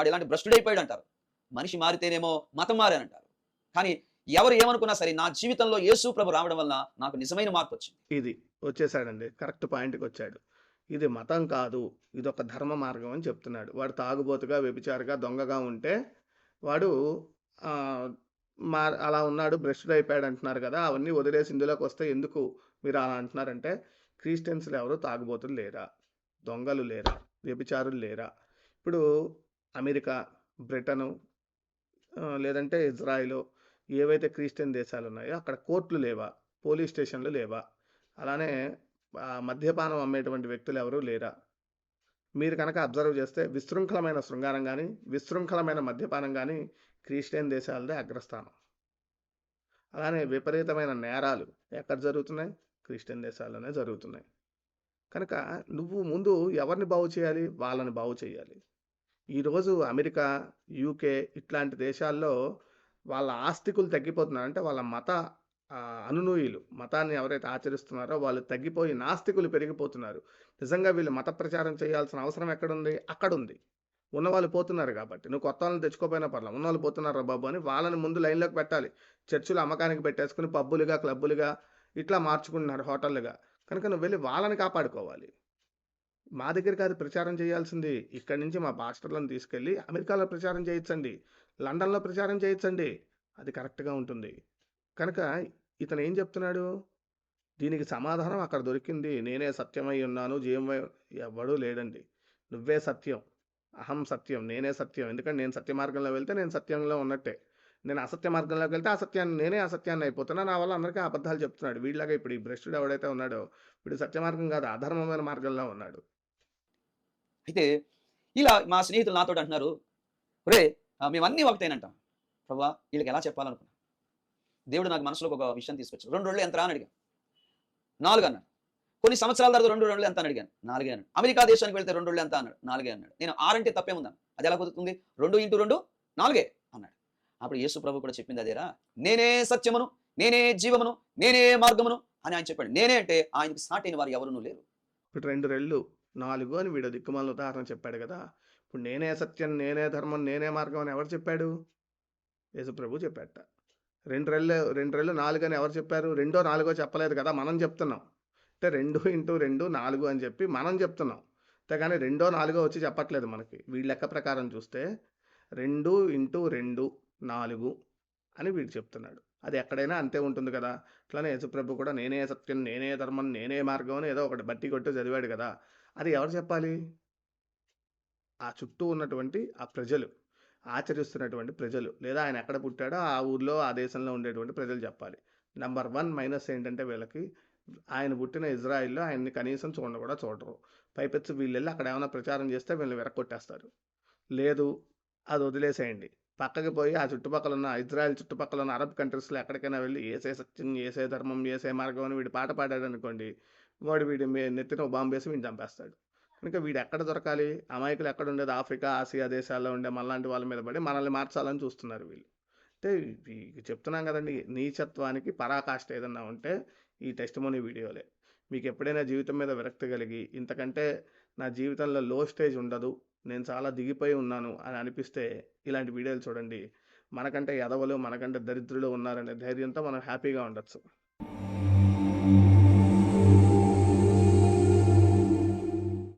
ఇలాంటి భ్రష్టుడైపోయాడు అంటారు. మనిషి మారితేనేమో మతం మారానంటారు. కానీ ఎవరు ఏమనుకున్నా సరే నా జీవితంలో యేసు ప్రభు రావడం వల్ల నాకు నిజమైన మార్పు వచ్చింది. ఇది వచ్చేసాడండి, కరెక్ట్ పాయింట్కి వచ్చాడు. ఇది మతం కాదు, ఇది ఒక ధర్మ మార్గం అని చెప్తున్నాడు. వాడు తాగుబోతుగా వ్యభిచారిగా దొంగగా ఉంటే వాడు అలా ఉన్నాడు, భ్రష్టుడు అయిపోయాడు అంటున్నారు కదా. అవన్నీ వదిలేసి ఇందులోకి వస్తే ఎందుకు మీరు అలా అంటున్నారంటే, క్రిస్టియన్స్లు ఎవరు తాగుబోతులు లేరా, దొంగలు లేరా, వ్యభిచారులు లేరా? ఇప్పుడు అమెరికా, బ్రిటను, లేదంటే ఇజ్రాయిల్, ఏవైతే క్రిస్టియన్ దేశాలు ఉన్నాయో అక్కడ కోర్టులు లేవా, పోలీస్ స్టేషన్లు లేవా? అలానే మద్యపానం అమ్మేటువంటి వ్యక్తులు ఎవరూ లేరా? మీరు కనుక అబ్జర్వ్ చేస్తే విశృంఖలమైన శృంగారం కానీ విశృంఖలమైన మద్యపానం కానీ క్రిస్టియన్ దేశాలదే అగ్రస్థానం. అలానే విపరీతమైన నేరాలు ఎక్కడ జరుగుతున్నాయి? క్రిస్టియన్ దేశాల్లోనే జరుగుతున్నాయి. కనుక నువ్వు ముందు ఎవరిని బాగు చేయాలి? వాళ్ళని బాగు చేయాలి. ఈరోజు అమెరికా, యూకే ఇట్లాంటి దేశాల్లో వాళ్ళ ఆస్తికులు తగ్గిపోతున్నారు. అంటే వాళ్ళ మత అనునూయులు, మతాన్ని ఎవరైతే ఆచరిస్తున్నారో వాళ్ళు తగ్గిపోయి నాస్తికులు పెరిగిపోతున్నారు. నిజంగా వీళ్ళు మత ప్రచారం చేయాల్సిన అవసరం ఎక్కడుంది? అక్కడుంది. ఉన్నవాళ్ళు పోతున్నారు కాబట్టి. నువ్వు కొత్త వాళ్ళని తెచ్చుకోపోయినా పర్లేదు, ఉన్నవాళ్ళు పోతున్నారా బాబు అని వాళ్ళని ముందు లైన్లోకి పెట్టాలి. చర్చిలు అమ్మకానికి పెట్టేసుకుని పబ్బులుగా, క్లబ్బులుగా ఇట్లా మార్చుకుంటున్నారు, హోటళ్ళుగా. కనుక నువ్వు వెళ్ళి వాళ్ళని కాపాడుకోవాలి. మా దగ్గర కాదు ప్రచారం చేయాల్సింది. ఇక్కడి నుంచి మా పాస్టర్లను తీసుకెళ్ళి అమెరికాలో ప్రచారం చేయించండి, లండన్లో ప్రచారం చేయించండి. అది కరెక్ట్గా ఉంటుంది. కనుక ఇతను ఏం చెప్తున్నాడు? దీనికి సమాధానం అక్కడ దొరికింది. నేనే సత్యమై ఉన్నాను, జీవమై ఎవడూ లేడండి. నువ్వే సత్యం, అహం సత్యం, నేనే సత్యం. ఎందుకంటే నేను సత్య మార్గంలో వెళ్తే నేను సత్యంలో ఉన్నట్టే, నేను అసత్య మార్గంలోకి వెళ్తే నేనే అసత్యాన్ని అయిపోతున్నా. నా వల్ల అందరికీ అబద్ధాలు చెప్తున్నాడు. వీళ్ళగా ఇప్పుడు ఈ భ్రష్టుడు ఎవడైతే ఉన్నాడో వీడు సత్య మార్గం కాదు, అధర్మమైన మార్గంలో ఉన్నాడు. అయితే ఇలా మా స్నేహితులు నాతోటి అంటున్నారు, "ఒరేయ్! మేమన్నీ ఒకటేనంట." ప్రభువా! వీళ్ళకి ఎలా చెప్పాలనుకున్నా. దేవుడు నాకు మనసులోకి ఒక విషయం తీసుకొచ్చాడు. 2 రొట్టెలు ఎంతరా అని అడిగాను. 4 అన్నాడు. కొన్ని సంవత్సరాల తర్వాత 2 రొట్టెలు ఎంత అని అడిగాను. 4 అన్నాడు. అమెరికా దేశానికి వెళ్తే 2 రొట్టెలు ఎంత అన్నాడు. 4 అన్నాడు. నేను 6 అంటే తప్పేముందన్నా. అది ఎలా కుదురుతుంది? 2 × 2 4 అన్నాడు. అప్పుడు యేసు ప్రభు కూడా చెప్పింది అదేరా. నేనే సత్యమును, నేనే జీవమును, నేనే మార్గమును అని ఆయన చెప్పాడు. నేనే అంటే ఆయనకి సాటైన వారు ఎవరునూ లేరు. ఇప్పుడు 2 రెళ్ళు 4 అని వీడు దిక్కుమాలిన ఉదాహరణ చెప్పాడు కదా! ఇప్పుడు నేనే సత్యం, నేనే ధర్మం, నేనే మార్గం అని ఎవరు చెప్పాడు? యేసుప్రభు చెప్పాడట. 2 రెళ్ళు 4 అని ఎవరు చెప్పారు? రెండో, నాలుగో చెప్పలేదు కదా! మనం చెప్తున్నాం. అంటే 2 × 2 4 అని చెప్పి మనం చెప్తున్నాం. అంతేగాని రెండో, నాలుగో వచ్చి చెప్పట్లేదు మనకి. వీళ్ళ లెక్క ప్రకారం చూస్తే 2 × 2 4 అని వీడు చెప్తున్నాడు. అది ఎక్కడైనా అంతే ఉంటుంది కదా! అట్లనే యేసుప్రభు కూడా నేనే సత్యం, నేనే ధర్మం, నేనే మార్గం అని ఏదో ఒకటి బట్టి కొట్టి చదివాడు కదా! అది ఎవరు చెప్పాలి? ఆ చుట్టూ ఉన్నటువంటి ఆ ప్రజలు. ఆచరిస్తున్నటువంటి ప్రజలు. లేదా ఆయన ఎక్కడ పుట్టాడో ఆ ఊర్లో, ఆ దేశంలో ఉండేటువంటి ప్రజలు చెప్పాలి. నంబర్ 1 మైనస్ ఏంటంటే వీళ్ళకి ఆయన పుట్టిన ఇజ్రాయిల్‌లో ఆయన్ని కనీసం చూడను కూడా చూడరు. పైపెచ్చు వీళ్ళెళ్లి అక్కడ ఏమైనా ప్రచారం చేస్తే వీళ్ళని విరక్కొట్టేస్తారు. లేదు అది వదిలేసేయండి. పక్కకి పోయి ఆ చుట్టుపక్కల ఉన్న ఇజ్రాయెల్ చుట్టుపక్కల ఉన్న అరబ్ కంట్రీస్‌లో ఎక్కడికైనా వెళ్లి యేసే సత్యం, యేసే ధర్మం, యేసే మార్గం అని వీడు పాట పాడాడనుకోండి, వీడి నెత్తిన ఓ బాంబేసి వీడిని చంపేస్తాడు. కనుక వీడెక్కడ దొరకాలి? అమాయకులు ఎక్కడుండేది ఆఫ్రికా, ఆసియా దేశాల్లో ఉండే మనలాంటి వాళ్ళ మీద పడి మనల్ని మార్చాలని చూస్తున్నారు వీళ్ళు. అంటే చెప్తున్నాం కదండీ! నీచత్వానికి పరాకాష్ట ఏదన్నా ఉంటే ఈ టెస్టిమోనీ వీడియోలే. మీకెప్పుడైనా జీవితం మీద విరక్తి కలిగి, ఇంతకంటే నా జీవితంలో లో స్టేజ్ ఉండదు, నేను చాలా దిగిపోయి ఉన్నాను అని అనిపిస్తే ఇలాంటి వీడియోలు చూడండి. మనకంటే ఎదవలు, మనకంటే దరిద్రులు ఉన్నారనే ధైర్యంతో మనం హ్యాపీగా ఉండొచ్చు.